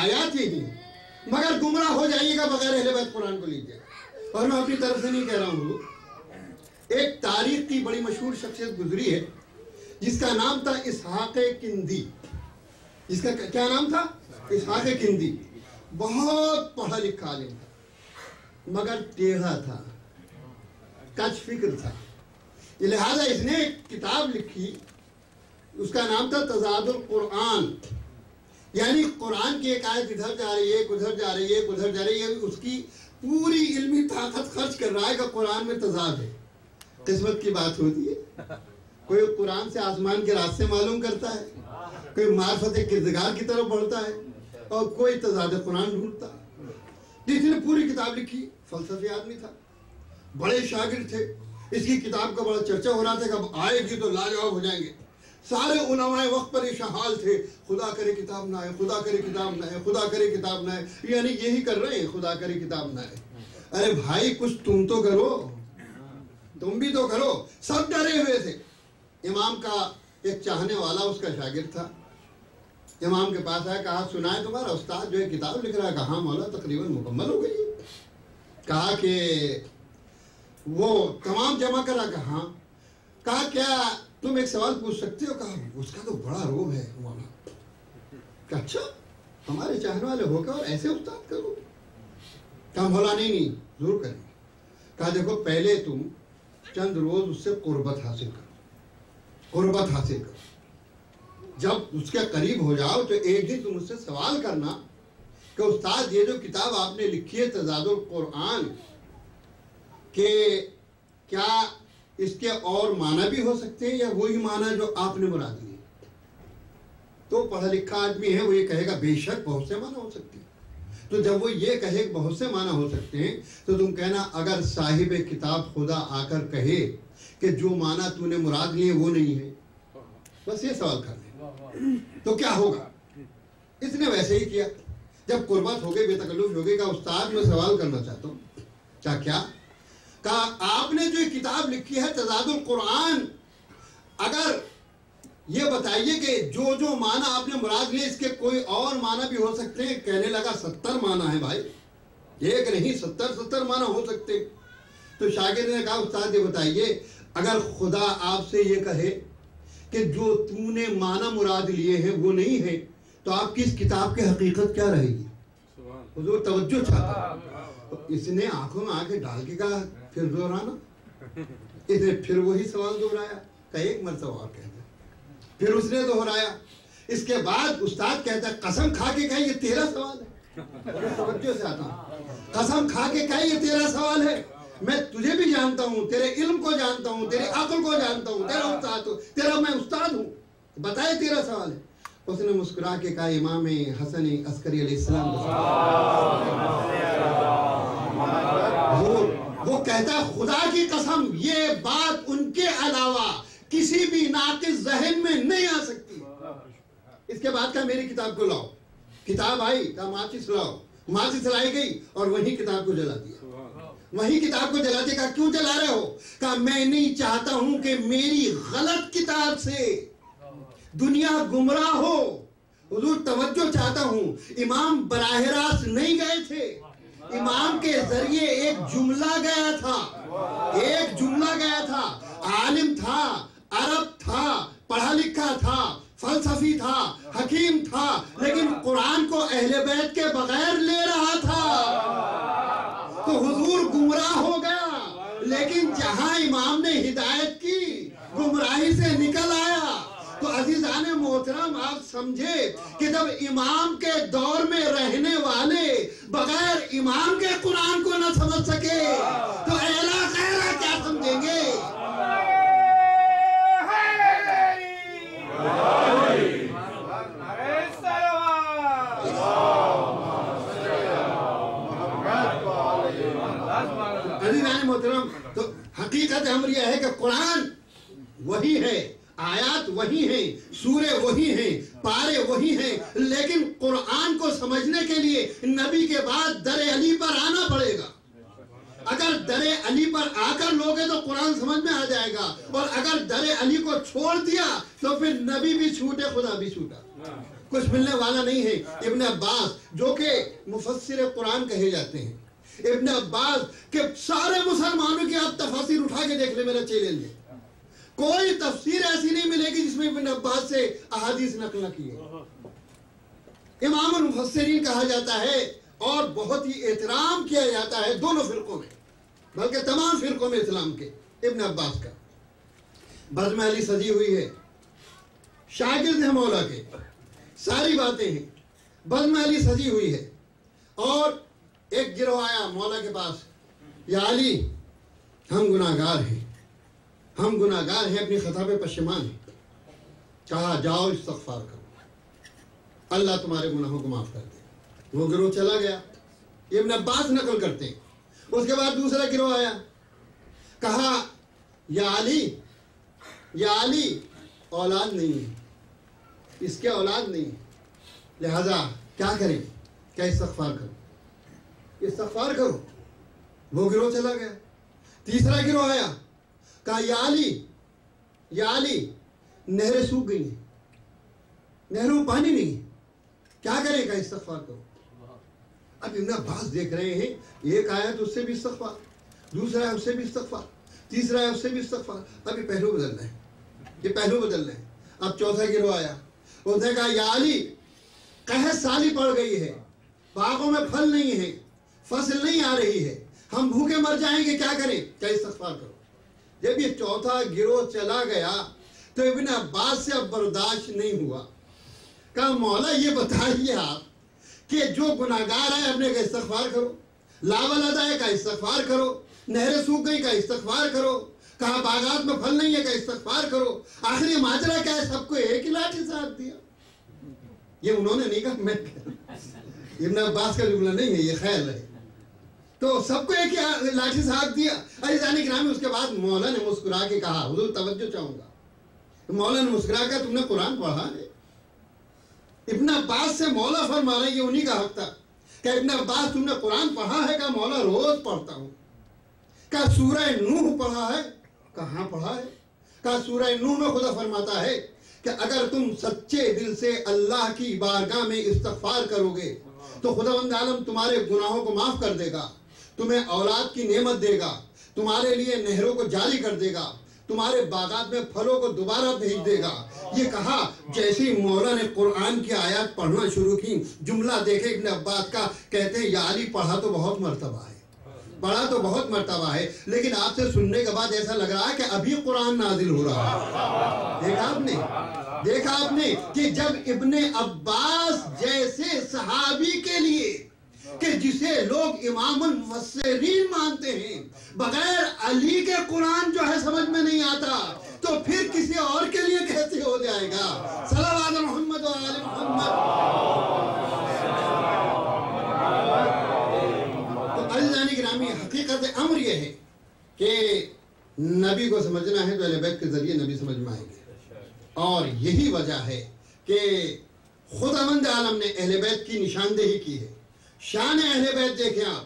آیات یہی ہے، مگر گمراہ ہو جائیے گا بغیر اہل بیت قرآن کو لیجیے۔ اور میں اپنی طرف سے نہیں کہہ رہا ہوں، ایک تاریخ کی بڑی مشہور شخصیت گزری ہے جس کا نام تھا اسحاق کندی۔ جس کا کیا نام تھا؟ اسحاق کندی۔ بہت پڑھا لکھا عالم تھا مگر ٹیڑھا تھا، کچ فکر تھا، لہذا اس نے ایک کتاب لکھی، اس کا نام تھا تضاد القرآن۔ یعنی قرآن کی ایک آیت ادھر جا رہی ہے، ایک ادھر جا رہی ہے، ایک ادھر جا رہی ہے، اس کی پوری علمی طاقت خرچ کر رہا ہے کہ قرآن میں تضاد ہے۔ قسمت کی بات ہوتی ہے، کوئی قرآن سے آسمان کے راستے معلوم کرتا ہے، کوئی معرفت کردگار کی طرف بڑھتا ہے، اور کوئی تضاد قرآن ڈھونڈتا ہے۔ جس نے پوری کتاب لکھی، فلسفی آدمی تھا، بڑے شاگرد تھے، اس کی کتاب کا بڑا چرچا ہو رہا تھا کہ اب آئے گی تو لاجواب ہو جائیں گے۔ سارے علماء وقت پریشان حال تھے، خدا کرے کتاب نہ آئے، خدا کرے کتاب نہ آئے، خدا کرے کتاب نہ آئے، یعنی یہی کر رہے ہیں، خدا کرے کتاب نہ آئے۔ ارے بھائی کچھ تم تو کرو، تم بھی تو کرو۔ سب ڈرے ہوئے تھے۔ امام کا ایک چاہنے والا اس کا شاگرد تھا، امام کے پاس آیا، کہا سنا ہے تمہارا استاد جو ہے کتاب لکھ رہا ہے؟ کہا مولا تقریباً مکمل ہو گئی۔ کہا کہ وہ تمام جمع کرا؟ کہا کہا کیا تم ایک سوال پوچھ سکتے ہو؟ کہا اس کا تو بڑا روب ہے مولا۔ کہا اچھا، ہمارے چاہنے والے ہو کے اور ایسے استاد کرو؟ کہا مولا نہیں ضرور کریں گے۔ کہا دیکھو پہلے تم چند روز اس سے قربت حاصل کرو، قربت حاصل کرو، جب اس کے قریب ہو جاؤ تو ایک دن تم اس سے سوال کرنا کہ استاد یہ جو کتاب آپ نے لکھی ہے تضاد القرآن، کہ کیا اس کے اور معنی بھی ہو سکتے ہیں یا وہی معنی جو آپ نے مراد لیے؟ تو پڑھا لکھا آدمی ہے، وہ یہ کہے گا بے شک بہت سے معنی ہو سکتے ہیں۔ تو جب وہ یہ کہے بہت سے معنی ہو سکتے ہیں تو تم کہنا اگر صاحب کتاب خدا آ کر کہے کہ جو معنی تو نے مراد لیے وہ نہیں ہے؟ بس یہ سوال کر لیں تو کیا ہوگا؟ اس نے ویسے ہی کیا. جب قربت ہو گئی، بے تکلف ہو گئی، کہا استاد میں سوال کرنا چاہتا ہوں. کیا کہا آپ نے جو کتاب لکھی ہے تضاد القرآن، اگر یہ بتائیے کہ جو معنی آپ نے مراد لیے اس کے کوئی اور معنی بھی ہو سکتے ہیں؟ کہنے لگا 70 معنی ہے بھائی، ایک نہیں 70 معنی ہو سکتے. تو شاگرد نے کہا استاد یہ بتائیے، اگر خدا آپ سے یہ کہے کہ جو تو نے معنی مراد لیے ہیں وہ نہیں ہے، تو آپ کی اس کتاب کی حقیقت کیا رہے گی؟ حضور توجہ چاہتا. اس نے آنکھوں میں آنکھیں ڈال کے کہا پھر دہرانا. اس نے پھر وہی سوال دہرایا کہ ایک مرتبہ اور کہہ دیں. پھر اس نے دہرایا. اس کے بعد استاد کہتا ہے قسم کھا کے کہا یہ تیرا سوال ہے. توجہ سے آتا ہوں. قسم کھا کے کہا یہ تیرا سوال ہے. میں تجھے بھی جانتا ہوں، تیرے علم کو جانتا ہوں، تیرے عقل کو جانتا ہوں، تیرا استاد ہوں، تیرا میں استاد ہوں، بتائے تیرا سوال ہے. اس نے مسکرا کے کہا امام حسن عسکری علیہ السلام. وہ کہتا خدا کی قسم یہ بات ان کے علاوہ کسی بھی ناقص ذہن میں نہیں آ سکتی. اس کے بعد کہا میری کتاب کو لاؤ. کتاب آئی، کہا ماچس لاؤ. ماچس لائی گئی اور وہی کتاب کو جلا دیا. وہی کتاب کو جلا دیا. کہا کیوں جلا رہے ہو؟ کہا میں نہیں چاہتا ہوں کہ میری غلط کتاب سے دنیا گمراہ ہو. حضور توجہ چاہتا ہوں، امام براہ راست نہیں گئے تھے. امام کے ذریعے ایک جملہ گیا تھا. عالم تھا، عرب تھا، پڑھا لکھا تھا، فلسفی تھا، حکیم تھا، لیکن قرآن کو اہل بیت کے بغیر لے رہا تھا. تو حضور گمراہ ہو گیا، لیکن جہاں امام نے ہدایت کی گمراہی سے نکل آیا. تو عزیزان محترم آپ سمجھے کہ جب امام کے دور میں رہنے والے بغیر امام کے قرآن کو نہ سمجھ سکے تو اعلیٰ خیرہ کیا سمجھیں گے؟ عزیزان محترم تو حقیقت امر یہ ہے کہ قرآن وہی ہے، آیات وہی ہیں، سورے وہی ہیں، پارے وہی ہیں، لیکن قرآن کو سمجھنے کے لیے نبی کے بعد در علی پر آنا پڑے گا. اگر در علی پر آ کر لوگے تو قرآن سمجھ میں آ جائے گا، اور اگر در علی کو چھوڑ دیا تو پھر نبی بھی چھوٹے خدا بھی چھوٹا، کچھ ملنے والا نہیں ہے. ابن عباس جو کہ مفسر قرآن کہے جاتے ہیں، ابن عباس کہ سارے مسلمانوں کی آپ تفاسیر اٹھا کے دیکھ لیں، میرا چیلنج ہے، کوئی تفسیر ایسی نہیں ملے گی جس میں ابن عباس سے احادیث نقل نہ کی ہے. امام المفسرین کہا جاتا ہے اور بہت ہی احترام کیا جاتا ہے دونوں فرقوں میں، بلکہ تمام فرقوں میں اسلام کے. ابن عباس کا بزم علی سجی ہوئی ہے، شاگرد ہیں مولا کے، ساری باتیں ہیں، بزم علی سجی ہوئی ہے. اور ایک گروہ آیا مولا کے پاس، یا علی ہم گناہگار ہیں، ہم گناہگار ہیں، اپنی خطا پہ پشیمان ہیں. کہا جاؤ استغفار کرو، اللہ تمہارے گناہوں کو معاف کر دے. وہ گروہ چلا گیا. ابن عباس نقل کرتے ہیں. اس کے بعد دوسرا گروہ آیا، کہا یا علی اولاد نہیں ہے، اس کے اولاد نہیں ہے، لہذا کیا کریں؟ کیا استغفار کرو. وہ گروہ چلا گیا. تیسرا گروہ آیا، کہا یا علی نہریں سوکھ گئی ہیں، نہروں میں پانی نہیں ہے، کیا کریں؟ کہا استغفار کرو. اب ابن عباس دیکھ رہے ہیں، ایک آیا تو اس سے بھی استغفار، دوسرا ہے اس سے بھی استغفار، تیسرا ہے اس سے بھی استغفار. اب یہ پہلو بدلنا ہے. اب چوتھا گروہ آیا، اس نے کہا یا علی قحط سالی پڑ گئی ہے، باغوں میں پھل نہیں ہے، فصل نہیں آ رہی ہے، ہم بھوکے مر جائیں گے، کیا کریں؟ کیا استغفار کرو. جب یہ چوتھا گروہ چلا گیا تو ابن عباس سے اب برداشت نہیں ہوا. کہا مولا یہ بتائیے آپ کہ جو گناہگار ہے اپنے کا استغفار کرو، لاولد ہے کا استغفار کرو، نہریں سوکھ گئی کا استغفار کرو، کہا باغات میں پھل نہیں ہے کا استغفار کرو. آخری ماجرا کیا ہے؟ سب کو ایک ہی لاٹھی ساتھ دیا. یہ انہوں نے نہیں کہا، میں ابن عباس کا جملہ نہیں ہے، یہ خیال ہے. تو سب کو ایک لاٹھی سے ہاتھ دیا. عزیزان گرامی اس کے بعد مولا نے مسکرا کے کہا, حضور توجہ چاہوں گا, مولا نے مسکرا کر تم نے قرآن پڑھا ہے؟ ابن عباس سے مولا فرما رہے, یہ انہی کا حق تھا کہ ابن عباس تم نے قرآن پڑھا ہے؟ کہا مولا روز پڑھتا ہوں. کہا سورہ نوح پڑھا ہے؟ کہاں پڑھا ہے؟ کہا سورہ نوح میں خدا فرماتا ہے کہ اگر تم سچے دل سے اللہ کی بارگاہ میں استغفار کرو گے تو خداوند عالم تمہارے گناہوں کو معاف کر دے گا, تمہیں اولاد کی نعمت دے گا, تمہارے لیے نہروں کو جاری کر دے گا, تمہارے باغات میں پھلوں کو دوبارہ بھیج دے گا. یہ کہا جیسے ہی مولا نے قرآن کی آیات پڑھنا شروع کی, جملہ دیکھے ابن عباس کا, کہتے ہیں یا علی پڑھا تو بہت مرتبہ ہے, پڑھا تو بہت مرتبہ ہے, لیکن آپ سے سننے کے بعد ایسا لگ رہا ہے کہ ابھی قرآن نازل ہو رہا ہے. دیکھا آپ نے کہ جب ابن عباس جیسے صحابی کے لیے کہ جسے لوگ امام المفسرین مانتے ہیں, بغیر علی کے قرآن جو ہے سمجھ میں نہیں آتا, تو پھر کسی اور کے لیے کیسے ہو جائے گا؟ صلوات محمد و آل محمد. تو عزیزان گرامی, حقیقت امر یہ ہے کہ نبی کو سمجھنا ہے تو اہل بیت کے ذریعے نبی سمجھ میں آئیں گے, اور یہی وجہ ہے کہ خداوند عالم نے اہل بیت کی نشاندہی کی ہے. شان اہل بیت دیکھیں آپ,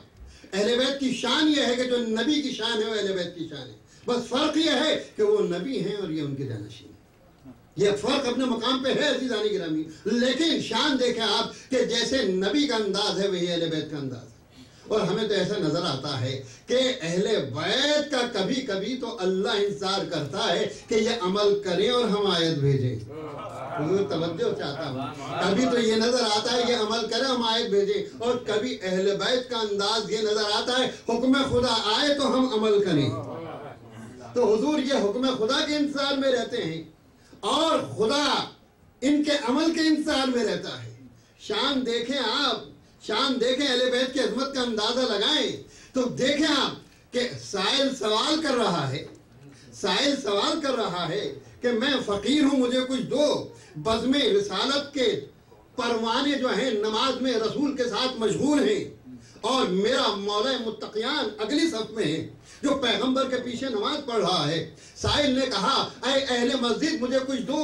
اہل بیت کی شان یہ ہے کہ جو نبی کی شان ہے وہ اہل بیت کی شان ہے, بس فرق یہ ہے کہ وہ نبی ہیں اور یہ ان کے جانشین ہیں. یہ فرق اپنے مقام پہ ہے عزیزان گرامی, لیکن شان دیکھیں آپ کہ جیسے نبی کا انداز ہے وہی اہل بیت کا انداز ہے. اور ہمیں تو ایسا نظر آتا ہے کہ اہل بیت کا کبھی کبھی تو اللہ انتظار کرتا ہے کہ یہ عمل کریں اور ہم آیت بھیجیں. حضور توجہ چاہتا ہوں, کبھی تو یہ نظر آتا ہے یہ عمل کریں ہم آیت بھیجیں, اور کبھی اہل بیت کا انداز یہ نظر آتا ہے حکم خدا آئے تو ہم عمل کریں. تو حضور یہ حکم خدا کے انتظار میں رہتے ہیں اور خدا ان کے عمل کے انتظار میں رہتا ہے. شان دیکھیں آپ, شان دیکھیں اہل بیت کی عظمت کا اندازہ لگائیں تو دیکھیں آپ کہ سائل سوال کر رہا ہے کہ میں فقیر ہوں, مجھے کچھ دو. بزم رسالت کے پروانے جو ہیں نماز میں رسول کے ساتھ مشغول ہیں, اور میرا مولا متقیان اگلی صف میں ہے جو پیغمبر کے پیچھے نماز پڑھ رہا ہے. سائل نے کہا اے اہل مسجد مجھے کچھ دو,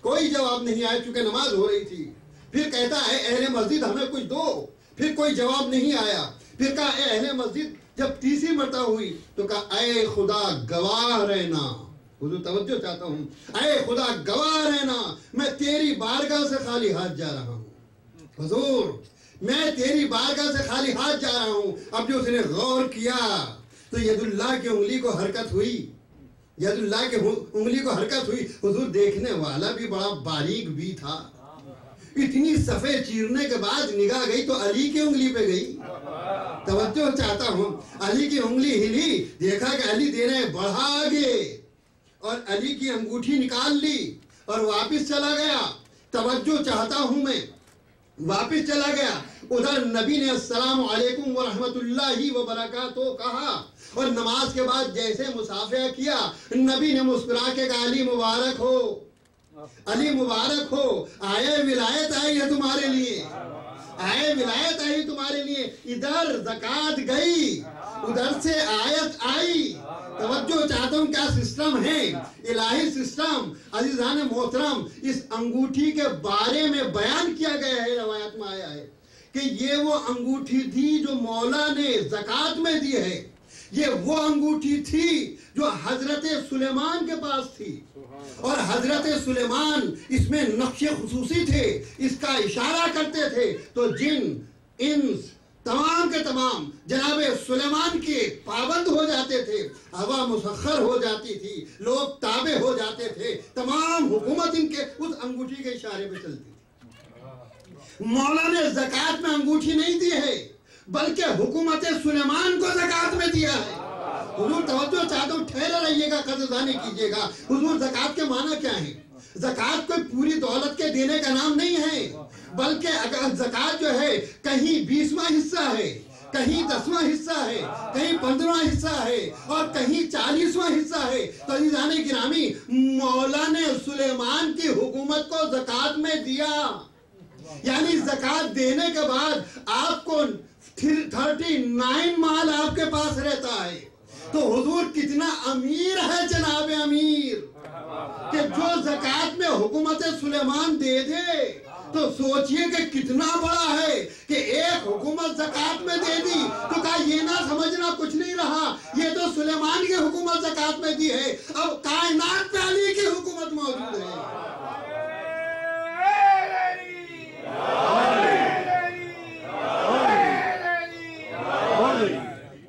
کوئی جواب نہیں آیا چونکہ نماز ہو رہی تھی. پھر کہتا ہے اہل مسجد ہمیں کچھ دو, پھر کوئی جواب نہیں آیا. پھر کہا اے اہل مسجد, جب تیسری مرتبہ ہوئی تو کہا اے خدا گواہ رہنا. حضور توجہ چاہتا ہوں, اے خدا گواہ رہنا میں تیری بارگاہ سے خالی ہاتھ جا رہا ہوں. حضور میں تیری بارگاہ سے خالی ہاتھ جا رہا ہوں. اب جو اس نے غور کیا تو ید اللہ کی انگلی کو حرکت ہوئی, ید اللہ کی انگلی کو حرکت ہوئی. حضور دیکھنے والا بھی بڑا باریک بھی تھا, اتنی صفحے چیرنے کے بعد نگاہ گئی تو علی کی انگلی پہ گئی. توجہ چاہتا ہوں, علی کی انگلی ہلی, دیکھا کہ علی دے رہے بڑھا آگے, اور علی کی انگوٹھی نکال لی اور واپس چلا گیا. توجہ چاہتا ہوں میں, واپس چلا گیا. ادھر نبی نے السلام علیکم ورحمت اللہ وبرکاتہ کہا, اور نماز کے بعد جیسے مصافحہ کیا نبی نے مسکرا کے کہا علی مبارک ہو, علی مبارک ہو, آئے ولایت آئی ہے تمہارے لیے, آئے ولایت آئی تمہارے لیے. ادھر زکات گئی, ادھر سے آیت آئی. توجہ چاہتا ہوں کیا سسٹم ہے, الہی سسٹم. عزیزان محترم, اس انگوٹھی کے بارے میں بیان کیا گیا ہے, روایت میں آیا ہے کہ یہ وہ انگوٹھی تھی جو مولا نے زکات میں دی ہے. یہ وہ انگوٹھی تھی جو حضرت سلیمان کے پاس تھی, اور حضرت سلیمان اس میں نقش خصوصی تھے, اس کا اشارہ کرتے تھے. تو جن انس تمام کے تمام جناب سلیمان کے پابند ہو جاتے تھے, ہوا مسخر ہو جاتی تھی, لوگ تابع ہو جاتے تھے, تمام حکومت ان کے اس انگوٹھی کے اشارے پہ چلتی تھی. مولا نے زکات میں انگوٹھی نہیں دی ہے بلکہ حکومت سلیمان کو زکات میں دیا ہے. حضور توجہ چاہتا ہوں, ٹھہرے رہیے گا, قدردانی کیجیے گا. حضور زکات کے معنی کیا ہے؟ زکات کوئی پوری دولت کے دینے کا نام نہیں ہے, بلکہ اگر زکات جو ہے کہیں 20واں حصہ ہے, کہیں 10واں حصہ ہے, کہیں 15واں حصہ ہے, اور کہیں 40واں حصہ ہے. تو عزیزان گرامی, مولا نے سلیمان کی حکومت کو زکات میں دیا, یعنی زکات دینے کے بعد آپ کو 39 مال آپ کے پاس رہتا ہے. تو حضور کتنا امیر ہے جناب امیر کہ جو زکوٰۃ میں حکومت سلیمان دے دے. تو سوچئے کہ کتنا بڑا ہے کہ ایک حکومت زکوٰۃ میں دے دی. تو کہا یہ نہ سمجھنا کچھ نہیں رہا, یہ تو سلیمان کی حکومت زکوٰۃ میں دی ہے, اب کائنات پہ علی کی حکومت موجود ہے.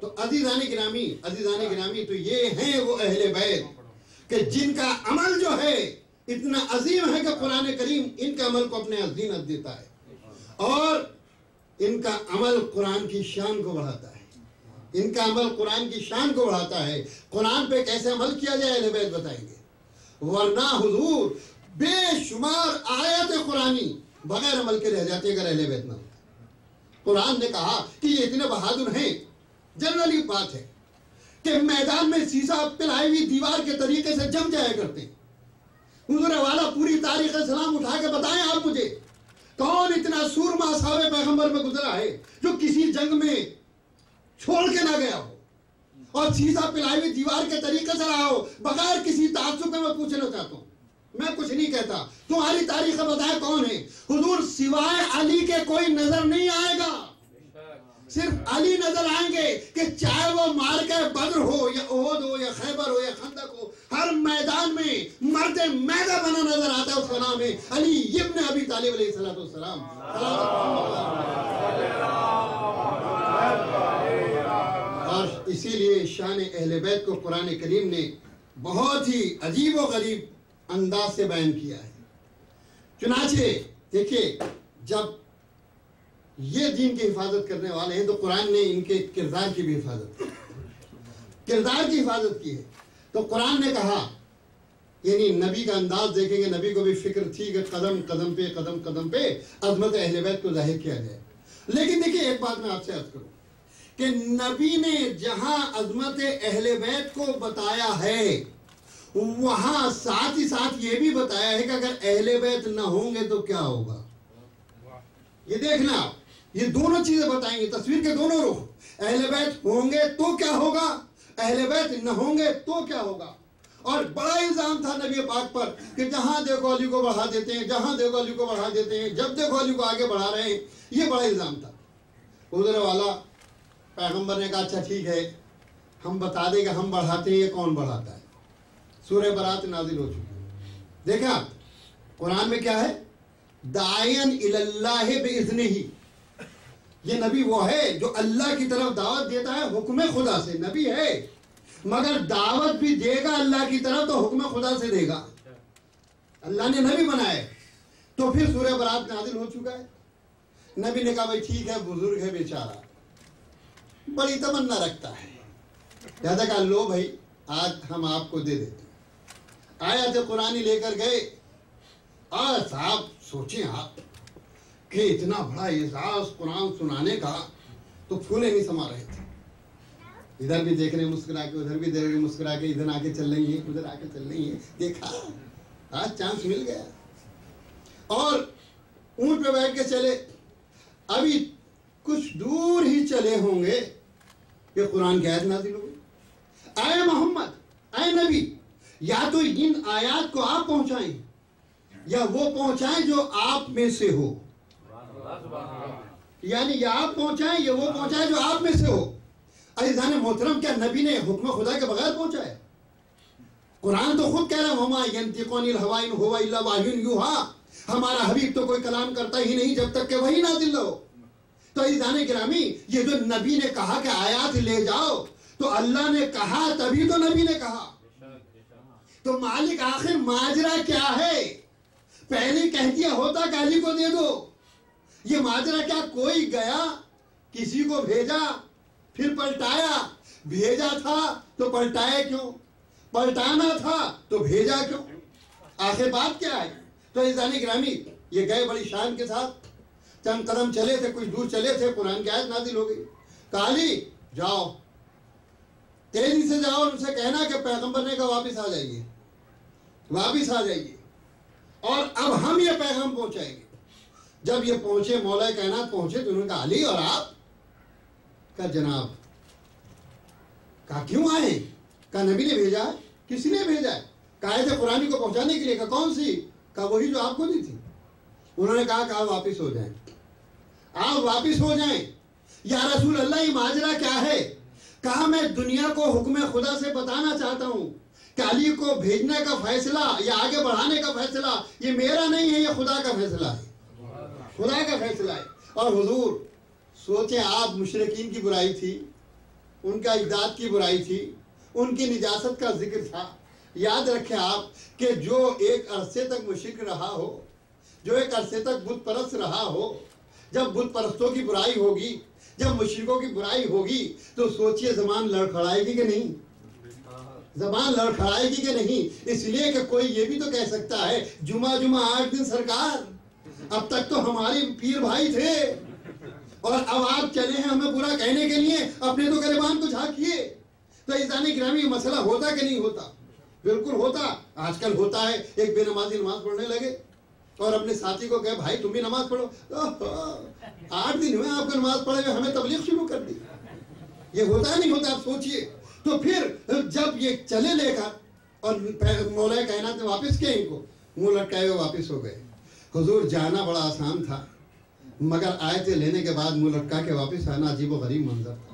تو عزیزان گرامی تو یہ ہیں وہ اہل بیت کہ جن کا عمل جو ہے اتنا عظیم ہے کہ قرآن کریم ان کے عمل کو اپنے زینت دیتا ہے, اور ان کا عمل قرآن کی شان کو بڑھاتا ہے. ان کا عمل قرآن کی شان کو بڑھاتا ہے. قرآن پہ کیسے عمل کیا جائے اہل بیت بتائیں گے, ورنہ حضور بے شمار آیت قرآنی بغیر عمل کے رہ جاتے اگر اہل بیت نہ ہوتا. قرآن نے کہا کہ یہ اتنے بہادر ہیں. جنرلی بات ہے کہ میدان میں سیسا پلائی ہوئی دیوار کے طریقے سے جم جایا کرتے ہیں. حضور والا پوری تاریخ اسلام اٹھا کے بتائیں آپ مجھے, کون اتنا سورما اصحاب پیغمبر میں گزرا ہے جو کسی جنگ میں چھوڑ کے نہ گیا ہو اور سیسا پلائی ہوئی دیوار کے طریقے سے رہا ہو بغیر کسی تعصب کے. میں پوچھنا چاہتا ہوں, میں کچھ نہیں کہتا, تمہاری تاریخ بتائیں کون ہے. حضور سوائے علی کے کوئی نظر نہیں آئے گا, صرف علی نظر آئیں گے کہ چاہے وہ مارکہ بدر ہو یا احد ہو یا خیبر ہو یا خندق ہو, ہر میدان میں مرد میدہ بنا نظر آتا ہے. اس کا نام ہے علی ابن ابی طالب علیہ السلام. اور اسی لیے شان اہل بیت کو قرآن کریم نے بہت ہی عجیب و غریب انداز سے بیان کیا ہے. چنانچہ دیکھیے جب یہ دین کی حفاظت کرنے والے ہیں تو قرآن نے ان کے کردار کی بھی حفاظت کی ہے. تو قرآن نے کہا, یعنی نبی کا انداز دیکھیں گے, نبی کو بھی فکر تھی کہ قدم قدم پہ عظمت اہل بیت کو ظاہر کیا جائے. لیکن دیکھیے ایک بات میں آپ سے عرض کروں کہ نبی نے جہاں عظمت اہل بیت کو بتایا ہے وہاں ساتھ ہی ساتھ یہ بھی بتایا ہے کہ اگر اہل بیت نہ ہوں گے تو کیا ہوگا. یہ دیکھنا, یہ دونوں چیزیں بتائیں گے, تصویر کے دونوں رخ. اہل بیت ہوں گے تو کیا ہوگا, اہل بیت نہ ہوں گے تو کیا ہوگا. اور بڑا الزام تھا نبی پاک پر کہ جہاں دیکھو علی کو بڑھا دیتے ہیں, جہاں دیکھو علی کو بڑھا دیتے ہیں, جب دیکھو علی کو آگے بڑھا رہے ہیں. یہ بڑا الزام تھا. حضور والا پیغمبر نے کہا اچھا ٹھیک ہے, ہم بتا دیں کہ ہم بڑھاتے ہیں, یہ کون بڑھاتا ہے. سورہ برات نازل ہو چکی ہے. دیکھا قرآن میں کیا ہے, داعین الی اللہ باذنہ. یہ نبی وہ ہے جو اللہ کی طرف دعوت دیتا ہے حکم خدا سے. نبی ہے مگر دعوت بھی دے گا اللہ کی طرف تو حکم خدا سے دے گا. اللہ نے نبی بنائے. تو پھر سورہ برات نازل ہو چکا ہے. نبی نے کہا بھائی ٹھیک ہے, بزرگ ہے بیچارہ, بڑی تمنا رکھتا ہے, لہذا کہا لو بھائی آج ہم آپ کو دے دیتے ہیں. آیت قرآنی لے کر گئے. اور صاحب سوچیں آپ کہ اتنا بڑا اعزاز قرآن سنانے کا, تو پھولے نہیں سما رہے تھے. ادھر بھی دیکھ رہے ہیں مسکرا کے, ادھر بھی دیکھ رہے ہیں مسکرا کے, ادھر آ کے چل رہی ہیں, ادھر آ کے چل رہی ہیں. دیکھا آج چانس مل گیا. اور اونٹ پہ بیٹھ کے چلے. ابھی کچھ دور ہی چلے ہوں گے کہ قرآن کی آیت نازل ہو گئی. اے محمد, اے نبی, یا تو ان آیات کو آپ پہنچائیں یا وہ پہنچائیں جو آپ میں سے ہو. یعنی یا آپ پہنچائیں یا وہ پہنچائیں جو آپ میں سے ہو. عزیزان محترم, کیا نبی نے حکم خدا کے بغیر پہنچایا؟ قرآن تو خود کہہ رہا ہے وما ینطق عن الہوی ان ہو الا وحی یوحی. ہمارا حبیب تو کوئی کلام کرتا ہی نہیں جب تک کہ وحی نازل نہ ہو. تو عزیزان گرامی, یہ جو نبی نے کہا کہ آیات لے جاؤ, تو اللہ نے کہا تبھی تو نبی نے کہا. تو مالک آخر ماجرا کیا ہے؟ پہلے کہہ دیا ہوتا کہ علی کو دے دو. یہ ماجرا کیا کوئی گیا کسی کو بھیجا پھر پلٹایا؟ بھیجا تھا تو پلٹایا کیوں؟ پلٹانا تھا تو بھیجا کیوں؟ آخر بات کیا ہے؟ تو عزیزان گرامی, یہ گئے بڑی شان کے ساتھ, چند قدم چلے تھے, کچھ دور چلے تھے, قرآن کی آیت نازل ہو گئی. کہا علی جاؤ, تیزی سے جاؤ, اور ان سے کہنا کہ پیغمبر نے کہا واپس آ جائیے, واپس آ جائیے, اور اب ہم یہ پیغام پہنچائیں گے. جب یہ پہنچے, مولا کائنات پہنچے, تو انہوں نے کہا علی اور آپ کہا جناب. کہا کیوں آئے؟ کہا نبی نے بھیجا ہے. کس نے بھیجا ہے؟ کہا آیت قرآنی کو پہنچانے کے لیے. کہا کون سی؟ کہا وہی جو آپ کو دی تھی. انہوں نے کہا واپس ہو جائیں, آپ واپس ہو جائیں. یا رسول اللہ یہ ماجرا کیا ہے؟ کہا میں دنیا کو حکم خدا سے بتانا چاہتا ہوں کہ علی کو بھیجنے کا فیصلہ یا آگے بڑھانے کا فیصلہ یہ میرا نہیں ہے, یہ خدا کا فیصلہ ہے, خدا کا فیصلہ ہے. اور حضور سوچیں, آپ مشرکین کی برائی تھی, ان کا اجداد کی برائی تھی, ان کی نجاست کا ذکر تھا. یاد رکھیں آپ کہ جو ایک عرصے تک مشرک رہا ہو, جو ایک عرصے تک بت پرست رہا ہو, جب بت پرستوں کی برائی ہوگی, جب مشرکوں کی برائی ہوگی, تو سوچئے زبان لڑکھڑائے گی کہ نہیں؟ زبان لڑکھڑائے گی کہ نہیں؟ اس لیے کہ کوئی یہ بھی تو کہہ سکتا ہے جمعہ 8 دن سرکار, اب تک تو ہمارے پیر بھائی تھے اور اب آپ چلے ہیں ہمیں برا کہنے کے لیے, اپنے تو گریبان کو جھانکیے. تو عزیزان گرامی یہ مسئلہ ہوتا کہ نہیں ہوتا؟ بالکل ہوتا. آج کل ہوتا ہے, ایک بے نمازی نماز پڑھنے لگے اور اپنے ساتھی کو کہے بھائی تم بھی نماز پڑھو. 8 دن ہوئے آپ کو نماز پڑھے ہوئے, ہمیں تبلیغ شروع کر دی. یہ ہوتا ہے نہیں ہوتا؟ آپ سوچئے. تو پھر جب یہ چلے لے کر اور مولا کائنات نے واپس کیا, ان کو منہ لٹکائے ہوئے واپس ہو گئے. حضور جانا بڑا آسان تھا, مگر آیتیں لینے کے بعد منہ لٹکا کے واپس آنا عجیب و غریب منظر تھا,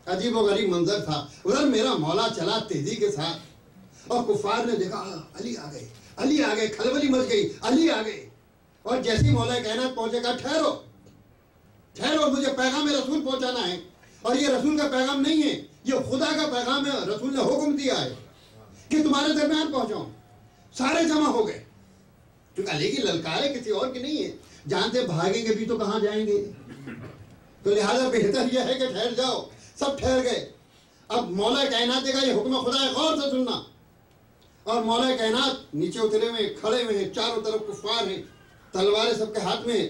عجیب و غریب منظر تھا. ادھر میرا مولا چلا تیزی کے ساتھ اور کفار نے دیکھا علی آ گئے, علی آ گئے, کھلبلی مچ گئی, علی آ گئے. اور جیسے ہی مولا کائنات پہنچے گا ٹھہرو ٹھہرو, مجھے پیغام رسول پہنچانا ہے. اور یہ رسول کا پیغام نہیں ہے, یہ خدا کا پیغام ہے. رسول نے حکم دیا ہے کہ تمہارے درمیان پہنچاؤں. سارے جمع ہو گئے, کیونکہ علی کی للکار ہے, کسی اور کی نہیں ہے. جانتے بھاگیں گے بھی تو کہاں جائیں گے, تو لہذا بہتر یہ ہے کہ ٹھہر جاؤ. سب ٹھہر گئے. اب مولا کائنات کا یہ حکم خدا ہے, غور سے سننا. اور مولا کائنات نیچے اترے ہوئے کھڑے ہوئے ہیں, چاروں طرف کفار ہیں, تلواریں سب کے ہاتھ میں ہیں.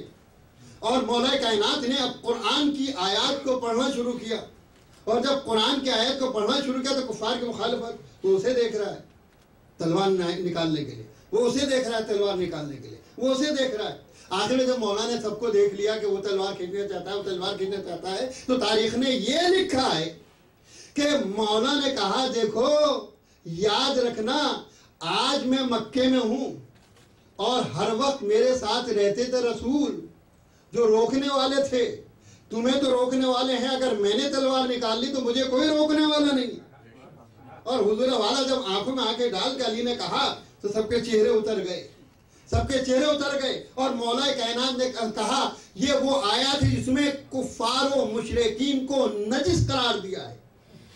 اور مولا کائنات نے اب قرآن کی آیات کو پڑھنا شروع کیا. اور جب قرآن کی آیت کو پڑھنا شروع کیا تو کفار کی مخالفت, وہ اسے دیکھ رہا ہے تلوار نکالنے کے لیے, وہ اسے دیکھ رہا ہے تلوار نکالنے کے لیے, وہ اسے دیکھ رہا ہے. آخر میں جب مولا نے سب کو دیکھ لیا کہ وہ تلوار کھینچنا چاہتا ہے, وہ تلوار کھینچنا چاہتا ہے, تو تاریخ نے یہ لکھا ہے کہ مولا نے کہا دیکھو یاد رکھنا آج میں مکے میں ہوں اور ہر وقت میرے ساتھ رہتے تھے رسول جو روکنے والے تھے. تمہیں تو روکنے والے ہیں, اگر میں نے تلوار نکال لی تو مجھے کوئی روکنے والا نہیں. اور حضور والا جب آنکھوں میں آنکھیں ڈال کے علی نے کہا تو سب کے چہرے اتر گئے, سب کے چہرے اتر گئے. اور مولا کائنات نے کہا یہ وہ آیات ہے جس میں کفار و مشرکین کو نجس قرار دیا ہے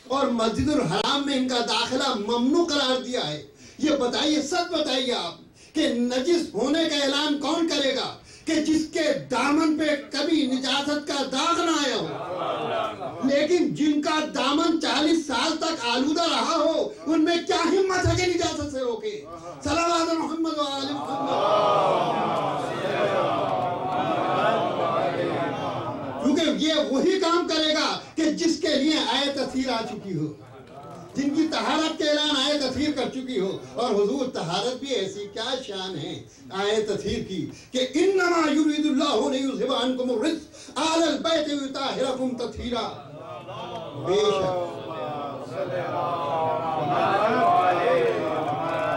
اور مسجد الحرام میں ان کا داخلہ ممنوع قرار دیا ہے. یہ بتائیے, سچ بتائیے آپ کہ نجس ہونے کا اعلان کون کرے گا کہ جس کے دامن پہ کبھی نجاست کا داغ نہ آیا ہو, لیکن جن کا دامن 40 سال تک آلودہ رہا ہو, ان میں کیا ہمت ہے کہ نجاست سے روکے. صلوات محمد و آل محمد. کیونکہ یہ وہی کام کرے گا کہ جس کے لیے آیت تطہیر آ چکی ہو, جن کی طہارت کے اعلان آیت تطہیر کر چکی ہو. اور حضور طہارت بھی ایسی کیا شان ہے آیت تطہیر کی کہ انما یرید اللہ لیذھب عنکم الرجس اہل البیت ویطہرکم تطہیرا. بے شک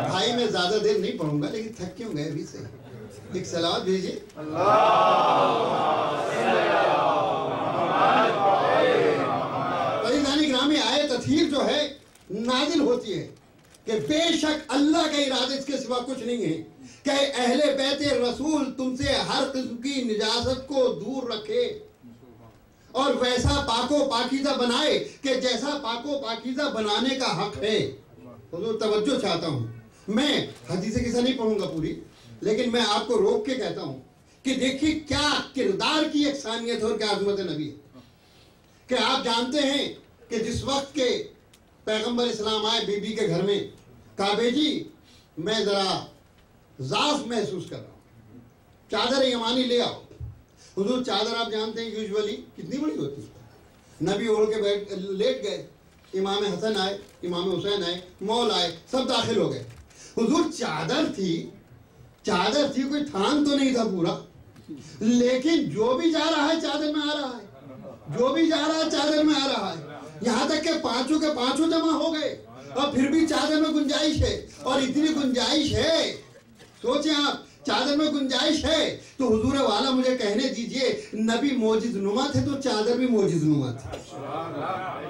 بھائی میں زیادہ دیر نہیں پڑھوں گا, لیکن تھک کیوں گئے ابھی سے, ایک صلوات بھیجیے. گرامی آیت تطہیر جو ہے نازل ہوتی ہے کہ بے شک اللہ کے ارادے اس کے سوا کچھ نہیں ہے کہ اہل بیت رسول تم سے ہر قسم کی نجاست کو دور رکھے اور ویسا پاک و پاکیزہ بنائے کہ جیسا پاک و پاکیزہ بنانے کا حق ہے. حضور توجہ چاہتا ہوں, میں حدیث قصہ نہیں پڑھوں گا پوری, لیکن میں آپ کو روک کے کہتا ہوں کہ دیکھیے کیا کردار کی یکسانیت اور کیا عظمت نبی ہے. کہ آپ جانتے ہیں کہ جس وقت کے پیغمبر اسلام آئے بی بی کے گھر میں, کعبے جی میں ذرا ضعف محسوس کر رہا ہوں, چادر یمانی لے آؤ. حضور چادر آپ جانتے ہیں یوزولی کتنی بڑی ہوتی ہے, نبی اوڑھ کے بیٹھ لیٹ گئے, امام حسن آئے, امام حسین آئے, مول آئے, سب داخل ہو گئے. حضور چادر تھی کوئی تھان تو نہیں تھا پورا, لیکن جو بھی جا رہا ہے چادر میں آ رہا ہے. جو بھی جا رہا ہے چادر میں آ رہا ہے، یہاں تک کہ پانچوں کے پانچوں جمع ہو گئے اور پھر بھی چادر میں گنجائش ہے، اور اتنی گنجائش ہے، سوچیں آپ چادر میں گنجائش ہے تو حضور والا مجھے کہنے دیجئے نبی معجز نما تھے تو چادر بھی معجز نما تھی،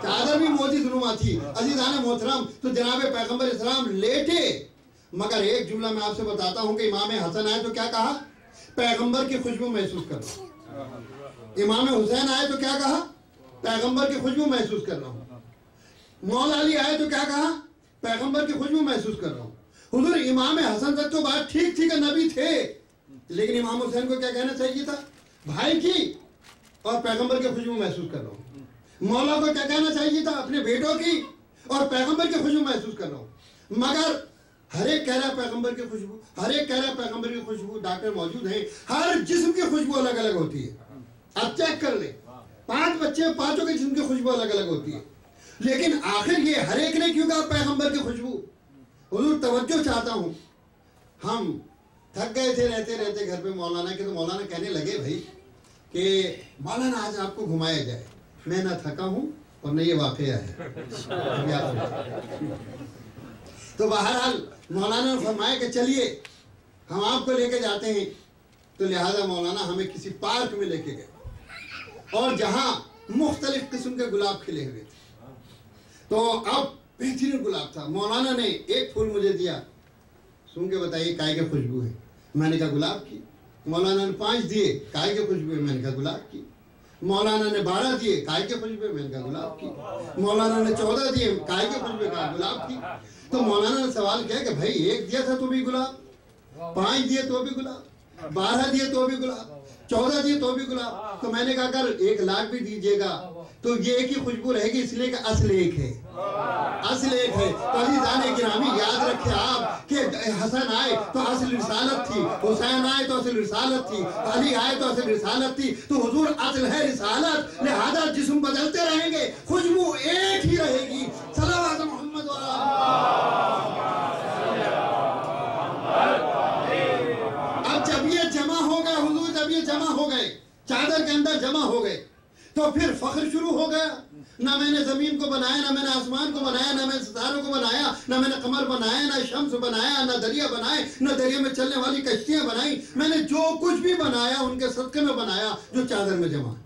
چادر بھی معجز نما تھی۔ عزیزان محترم، تو جناب پیغمبر اسلام لیٹے، مگر ایک جملہ میں آپ سے بتاتا ہوں کہ امام حسن آئے تو کیا کہا؟ پیغمبر کی خوشبو محسوس کر رہا ہوں۔ امام حسین آئے تو کیا کہا؟ پیغمبر کی خوشبو محسوس کر رہا ہوں۔ مولا علی آئے تو کیا کہا؟ پیغمبر کی خوشبو محسوس کر رہا ہوں۔ حضور امام حسن تک تو بات ٹھیک تھی کہ نبی تھے، لیکن امام حسین کو کیا کہنا چاہیے تھا؟ بھائی کی اور پیغمبر کی خوشبو محسوس کر رہا ہوں۔ مولا کو کیا کہنا چاہیے تھا؟ اپنے بیٹوں کی اور پیغمبر کی خوشبو محسوس کر رہا ہوں۔ مگر ہر ایک کہہ رہا ہے پیغمبر کی خوشبو، ہر ایک کہہ رہا ہے پیغمبر کی خوشبو۔ ڈاکٹر موجود ہیں، ہر جسم کی خوشبو الگ الگ ہوتی ہے، آپ چیک کر لیں، 5 بچے، پانچوں کے جسم کی خوشبو الگ الگ ہوتی ہے، لیکن آخر یہ ہر ایک نے کیوں کہا پیغمبر کی خوشبو؟ حضور توجہ چاہتا ہوں، ہم تھک گئے تھے رہتے رہتے گھر پہ مولانا کے، تو مولانا کہنے لگے بھائی کہ مولانا آج آپ کو گھمایا جائے۔ میں نہ تھکا ہوں اور نہ یہ واقعہ ہے۔ تو بہرحال مولانا نے فرمایا کہ چلیے ہم آپ کو لے کے جاتے ہیں، تو لہذا مولانا ہمیں کسی پارک میں لے کے گئے اور جہاں مختلف قسم کے گلاب کھلے ہوئے تھے، تو اب بہترین گلاب تھا۔ مولانا نے ایک پھول مجھے دیا، سن کے بتائیے کائے کی خوشبو ہے، میں نے کہا گلاب کی۔ مولانا نے 5 دیے، کائے کی خوشبو ہے، میں نے کہا گلاب کی۔ مولانا نے 12 دیے، کائے کی خوشبو ہے، میں نے کہا گلاب کی۔ مولانا نے 14 دیے، کائے کی خوشبو ہے، کہا گلاب کی۔ تو مولانا نے سوال کیا کہ بھائی 1 دیا تھا تو بھی گلاب، 5 دیے تو بھی گلاب، 12 دیے تو بھی گلاب، 14 دیے تو بھی گلاب۔ تو میں نے کہا اگر 1 لاکھ بھی دیجیے گا تو یہ ایک ہی خوشبو رہے گی، اس لیے کہ اصل ایک ہے، اصل ایک ہے۔ تو عزیزان گرامی یاد رکھیں آپ کہ حسن آئے تو اصل رسالت تھی، حسین آئے تو اصل رسالت تھی، علی آئے تو اصل رسالت تھی۔ تو حضور اصل ہے رسالت، لہذا جسم بدلتے رہیں گے، خوشبو ایک ہی رہے گی۔ صلوات محمد اب جب یہ جمع ہو گئے، حضور جب یہ جمع ہو گئے، چادر کے اندر جمع ہو گئے، تو پھر فخر شروع ہو گیا۔ نہ میں نے زمین کو بنایا، نہ میں نے آسمان کو بنایا، نہ میں نے ستاروں کو بنایا، نہ میں نے قمر بنایا، نہ شمس بنایا، نہ دریا بنائے، نہ دریا میں چلنے والی کشتیاں بنائیں۔ میں نے جو کچھ بھی بنایا ان کے صدقے میں بنایا جو چادر میں جمع ہے۔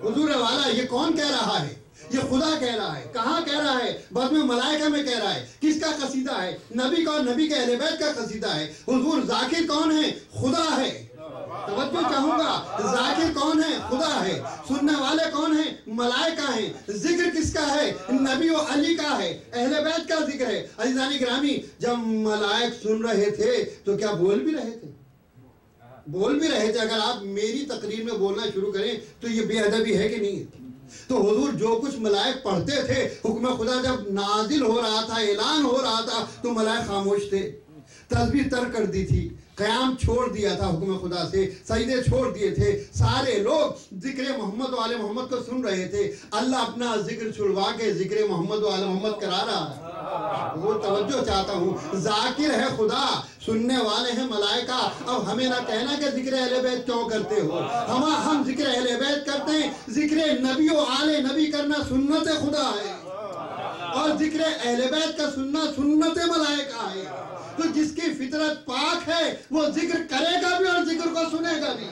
حضور والا یہ کون کہہ رہا ہے؟ یہ خدا کہہ رہا ہے۔ کہاں کہہ رہا ہے؟ بزم ملائکہ میں کہہ رہا ہے۔ کس کا قصیدہ ہے؟ نبی کا اور نبی کے اہل بیت کا قصیدہ ہے۔ حضور ذاکر کون ہے؟ خدا ہے۔ توجہ چاہوں گا، ذاکر کون ہے؟ خدا ہے۔ سننے والے کون ہیں؟ ملائکہ ہیں۔ ذکر کس کا ہے؟ نبی و علی کا ہے، اہل بیت کا ذکر ہے۔ عزیزان گرامی جب ملائک سن رہے تھے تو کیا بول بھی رہے تھے؟ بول بھی رہے تھے۔ اگر آپ میری تقریر میں بولنا شروع کریں تو یہ بے ادبی ہے کہ نہیں؟ تو حضور جو کچھ ملائک پڑھتے تھے، حکم خدا جب نازل ہو رہا تھا، اعلان ہو رہا تھا، تو ملائک خاموش تھے، تسبیح ترک کر دی تھی، قیام چھوڑ دیا تھا حکم خدا سے، سجدے چھوڑ دیے تھے۔ سارے لوگ ذکر محمد و آل محمد کو سن رہے تھے۔ اللہ اپنا ذکر چھڑوا کے ذکر محمد و آل محمد کرا رہا ہے۔ وہ توجہ چاہتا ہوں، ذاکر ہے خدا، سننے والے ہیں ملائکہ۔ اب ہمیں نہ کہنا کہ ذکر اہل بیت کیوں کرتے ہو، ہم ذکر اہل بیت کرتے ہیں۔ ذکر نبی و آل نبی کرنا سنت خدا ہے، اور ذکر اہل بیت کا سننا سنت ملائکہ ہے۔ تو جس کی فطرت پاک ہے وہ ذکر کرے گا بھی اور ذکر کو سنے گا بھی۔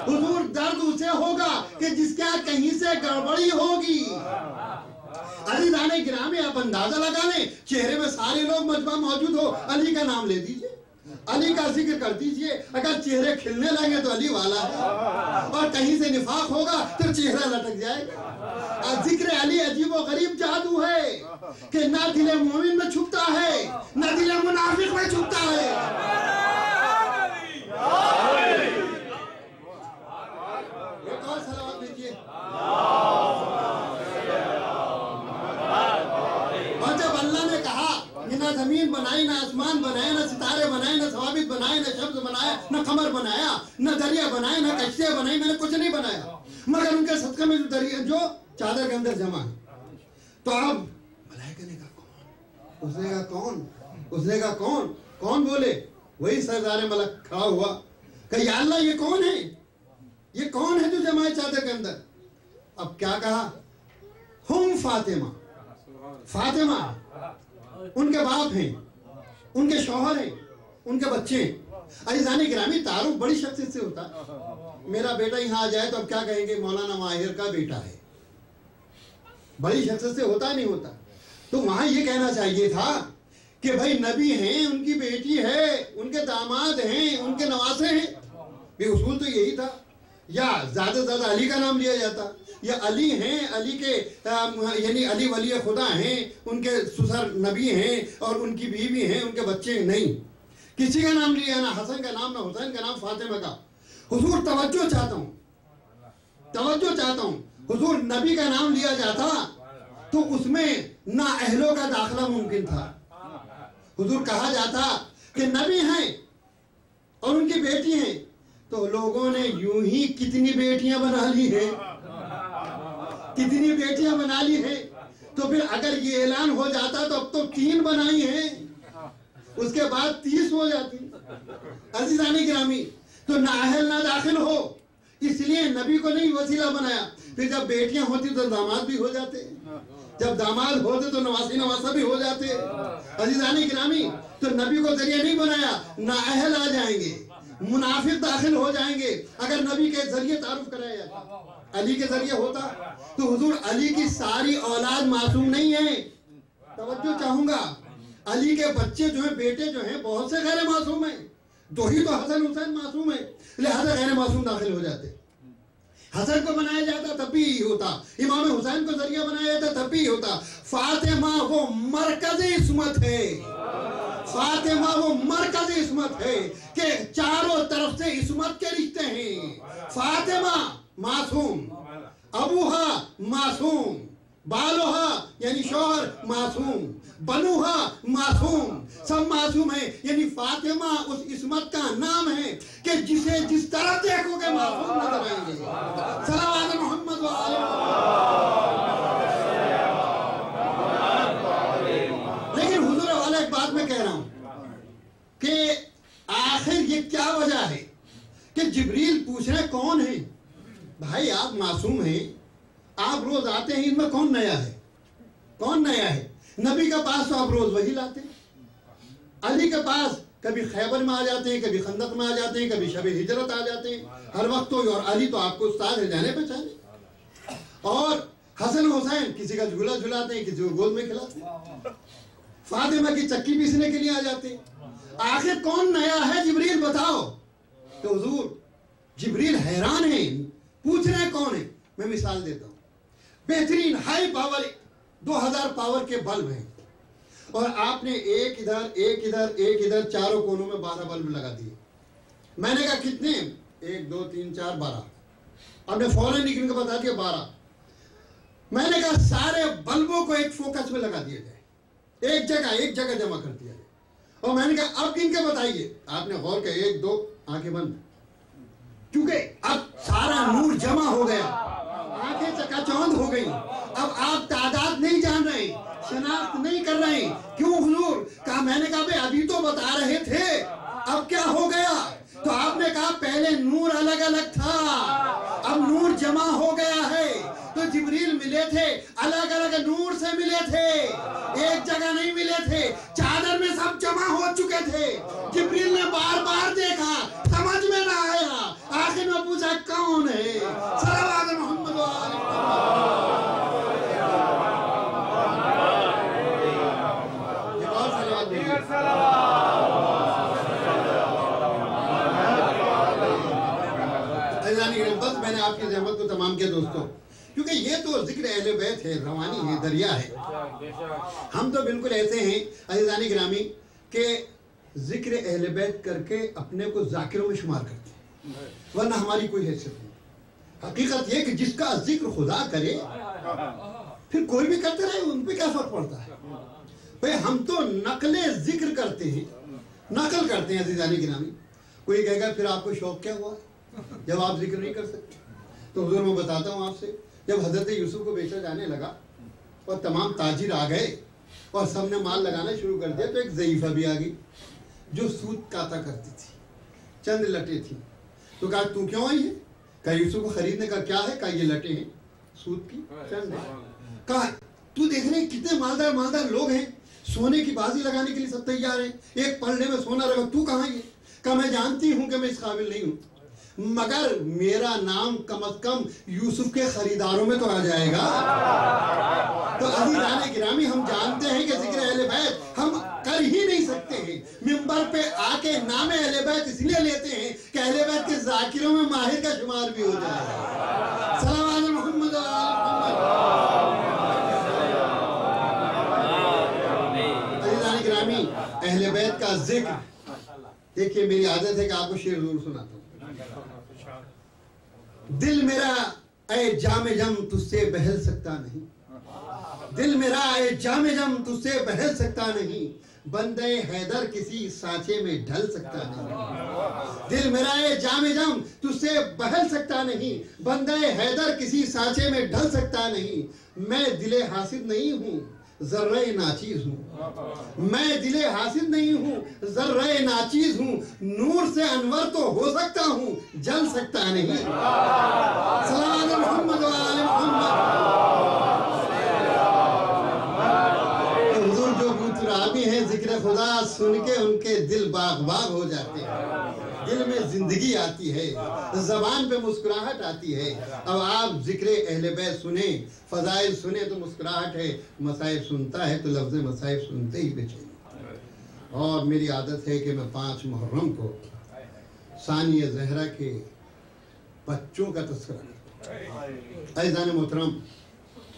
حضور درد اسے ہوگا کہ جس کا کہیں سے گڑبڑی ہوگی۔ عزیزان گرامی آپ اندازہ لگا لیں، چہرے میں سارے لوگ مجمع موجود ہو، علی کا نام لے دیجئے، علی کا ذکر کر دیجئے، اگر چہرے کھلنے لگے تو علی والا ہے، اور کہیں سے نفاق ہوگا تو چہرہ لٹک جائے گا۔ ذکر علی عجیب و غریب جادو ہے کہ نہ دل مومن میں چھپتا ہے، نہ دل منافق میں چھپتا ہے۔ ایک اور صلوات بھیجئے۔ اور جب اللہ نے کہا کہ نہ زمین بنائی، نہ آسمان بنائے، نہ ستارے بنائے، نہ ثوابت بنائے، نہ شمس بنایا، نہ قمر بنایا، نہ دریا بنائے، نہ کشتیاں بنائی، میں نے کچھ نہیں بنایا مگر ان کے صدقے میں جو دریا جو چادر کے اندر جمع ہے۔ تو اب ملائکہ نے کہا کون؟ اس نے کہا کون؟ اس نے کہا کون؟ کون بولے؟ وہی سردار ملک کھڑا ہوا کہ یا اللہ یہ کون ہے؟ یہ کون ہے جو جمع ہے چادر کے اندر؟ اب کیا کہا؟ ہم فاطمہ، فاطمہ ان کے باپ ہیں، ان کے شوہر ہیں، ان کے بچے ہیں۔ عزیزان گرامی، تعارف بڑی شخصیت سے ہوتا ہے۔ میرا بیٹا یہاں آ جائے تو اب کیا کہیں گے؟ مولانا ماہر کا بیٹا ہے۔ بڑی شخصیت سے ہوتا نہیں ہوتا؟ تو وہاں یہ کہنا چاہیے تھا کہ بھائی نبی ہیں، ان کی بیٹی ہے، ان کے داماد ہیں، ان کے نواسے ہیں۔ یہ اصول تو یہی تھا۔ یا زیادہ سے زیادہ علی کا نام لیا جاتا، یا علی ہیں، علی کے یعنی علی ولی خدا ہیں، ان کے سسر نبی ہیں اور ان کی بیوی ہیں، ان کے بچے ہیں۔ نہیں، کسی کا نام لیا، نہ حسن کا نام، نہ حسین کا نام، فاطمہ کا۔ حضور توجہ چاہتا ہوں، توجہ چاہتا ہوں، حضور نبی کا نام لیا جاتا تو اس میں نہ اہلوں کا داخلہ ممکن تھا۔ حضور کہا جاتا کہ نبی ہیں اور ان کی بیٹی ہیں، تو لوگوں نے یوں ہی کتنی بیٹیاں بنا لی ہیں، کتنی بیٹیاں بنا لی ہیں۔ تو پھر اگر یہ اعلان ہو جاتا تو اب تو 3 بنائی ہیں، اس کے بعد 30 ہو جاتی۔ عزیزان گرامی، تو نہ اہل نہ داخل ہو، اس لیے نبی کو نہیں وسیلہ بنایا۔ پھر جب بیٹیاں ہوتی تو داماد بھی ہو جاتے، جب داماد ہوتے تو نواسی نواسا بھی ہو جاتے۔ عزیزان گرامی، تو نبی کو ذریعہ نہیں بنایا، نہ اہل آ جائیں گے، منافق داخل ہو جائیں گے۔ اگر نبی کے ذریعے تعارف کرایا جاتا، علی کے ذریعے ہوتا، تو حضور علی کی ساری اولاد معصوم نہیں ہے۔ توجہ چاہوں گا، علی کے بچے جو ہیں، بیٹے جو ہیں، بہت سے غیر معصوم ہیں۔ 2 ہی تو حسن حسین معصوم ہیں، لہذا غیر معصوم داخل ہو جاتے۔ حسن کو بنایا جاتا تب بھی ہی ہوتا، امام حسین کو ذریعہ بنایا جاتا تب بھی ہی ہوتا۔ فاطمہ وہ مرکزی عصمت ہے، فاطمہ وہ مرکزی عصمت ہے کہ چاروں طرف سے عصمت کے رشتے ہیں۔ فاطمہ معصوم، ابوہا معصوم، بالوہا یعنی شوہر معصوم، بنوہا معصوم، سب معصوم ہیں۔ یعنی فاطمہ اس عصمت کا نام ہے کہ جسے جس طرح دیکھو گے معصوم نظر آئیں گے۔ صلوات محمد و آل محمد۔ لیکن حضور والا ایک بات میں کہہ رہا ہوں کہ آخر یہ کیا وجہ ہے کہ جبریل پوچھ رہے کون ہیں؟ بھائی آپ معصوم ہیں، آپ روز آتے ہیں، ان میں کون نیا ہے؟ کون نیا ہے؟ نبی کے پاس تو آپ روز وہی لاتے ہیں، علی کے پاس کبھی خیبر میں آ جاتے ہیں، کبھی خندق میں آ جاتے ہیں، کبھی شب ہجرت آ جاتے ہیں، ہر وقت تو۔ اور علی تو آپ کو استاد ہے جانے پہچانے۔ اور حسن حسین کسی کا جھولا جھلاتے ہیں، کسی کو گود میں کھلاتے ہیں، فاطمہ کی چکی پیسنے کے لیے آ جاتے ہیں۔ آخر کون نیا ہے جبریل بتاؤ؟ تو حضور جبریل حیران ہیں، پوچھ رہے ہیں کون ہے۔ میں مثال دیتا ہوں، بہترین ہائی پاور 2000 پاور کے بلب ہیں، اور آپ نے ایک ادھر ایک ادھر ایک ادھر چاروں کونوں میں 12 بلب لگا دیے۔ میں نے کہا کتنے؟ 1 2 3 4 12۔ اور نے فوراً نکل کے بتا دیا 12۔ میں نے کہا سارے بلبوں کو ایک فوکس میں لگا دیا جائے، ایک جگہ جمع کر دیا جائے۔ اور میں نے کہا اب کن کے بتائیے؟ آپ نے غور کیا، 1 2 آنکھیں بند، کیونکہ اب سارا نور جمع ہو گیا، آنکھیں چکا چوند ہو گئی۔ اب آپ تعداد نہیں جان رہے، شناخت نہیں کر رہے۔ کیوں حضور؟ کہا میں نے کہا بھئی ابھی تو بتا رہے تھے، اب کیا ہو گیا؟ تو آپ نے کہا پہلے نور الگ الگ تھا، اب نور جمع ہو گیا ہے۔ تو جبریل ملے تھے، الگ الگ نور سے ملے تھے، ایک جگہ نہیں ملے تھے، چادر میں سب جمع ہو چکے تھے۔ جبریل نے بار بار دیکھا، سمجھ میں نہ آیا، آخر میں پوچھا کون ہے؟ صلوات محمد و آل محمد۔ بس میں نے آپ کی زحمت کو تمام کیا دوستوں، کیونکہ یہ تو ذکر اہل بیت ہے، روانی ہے، دریا ہے۔ ہم تو بالکل ایسے ہیں عزیزان گرامی کہ ذکر اہل بیت کر کے اپنے کو ذاکروں میں شمار کرتے ہیں، ورنہ ہماری کوئی حیثیت نہیں۔ حقیقت یہ کہ جس کا ذکر خدا کرے پھر کوئی بھی کرتے رہے، ان پہ کیا فرق پڑتا ہے؟ بھئی ہم تو نقل ذکر کرتے ہیں، نقل کرتے ہیں عزیزان گرامی۔ کوئی کہے گا پھر آپ کو شوق کیا ہوا جب آپ ذکر نہیں کر سکتے؟ تو حضور میں بتاتا ہوں آپ سے، جب حضرت یوسف کو بیچا جانے لگا اور تمام تاجر آ گئے اور سب نے مال لگانا شروع کر دیا، تو ایک ضعیفہ بھی آ گئی جو سود کاتا کرتی تھی، چند لٹیں تھیں۔ تو کہا تو کیوں آئی ہے؟ کہا یوسف کو خریدنے کا۔ کیا ہے؟ کہا یہ لٹیں ہیں، سود کی چند ہے. کہا تو دیکھ رہے کتنے مالدار مالدار لوگ ہیں, سونے کی بازی لگانے کے لیے سب تیار ہیں, ایک پلڑے میں سونا رکھا, تو کہاں یہ؟ کہ میں جانتی ہوں کہ میں اس قابل نہیں ہوں, مگر میرا نام کم از کم یوسف کے خریداروں میں تو آ جائے گا. تو عزیزان گرامی, ہم جانتے ہیں کہ ذکر اہل بیت ہم کر ہی نہیں سکتے ہیں. ممبر پہ آ کے نام اہل بیت اس لیے لیتے ہیں کہ اہل بیت کے ذاکروں میں ماہر کا شمار بھی ہو جائے. سلام علی محمد و آل محمد. عزیزان گرامی, اہل بیت کا ذکر, دیکھیے میری عادت ہے کہ آپ کو شعر ضرور سناتا ہوں. دل میرا اے جام جم تجھ سے بہل سکتا نہیں, دل میرا اے جام جم تجھ سے بہل سکتا نہیں, بندے حیدر کسی سانچے میں ڈھل سکتا نہیں. دل میرا اے جام جم تجھ سے بہل سکتا نہیں, بندے حیدر کسی سانچے میں ڈھل سکتا نہیں. میں دل حاسد نہیں ہوں, ذرہ ناچیز ہوں, میں دل حاسد نہیں ہوں, ذرہ ناچیز ہوں. نور سے انور تو ہو سکتا ہوں, جل سکتا نہیں. سلام علی محمد و آل محمد. حضور جو مترابی ہیں ذکر خدا سن کے ان کے دل باغ باغ ہو جاتے ہیں, دل میں زندگی آتی ہے, زبان پہ مسکراہٹ آتی ہے. اب آپ ذکر اہل بیت سنیں, فضائل سنیں تو مسکراہٹ ہے, مصائب سنتا ہے تو لفظ مصائب سنتے ہی بے چینی. اور میری عادت ہے کہ میں 5 محرم کو ثانیہ زہرا کے بچوں کا تذکرہ کرتا ہوں. عزیزان محترم,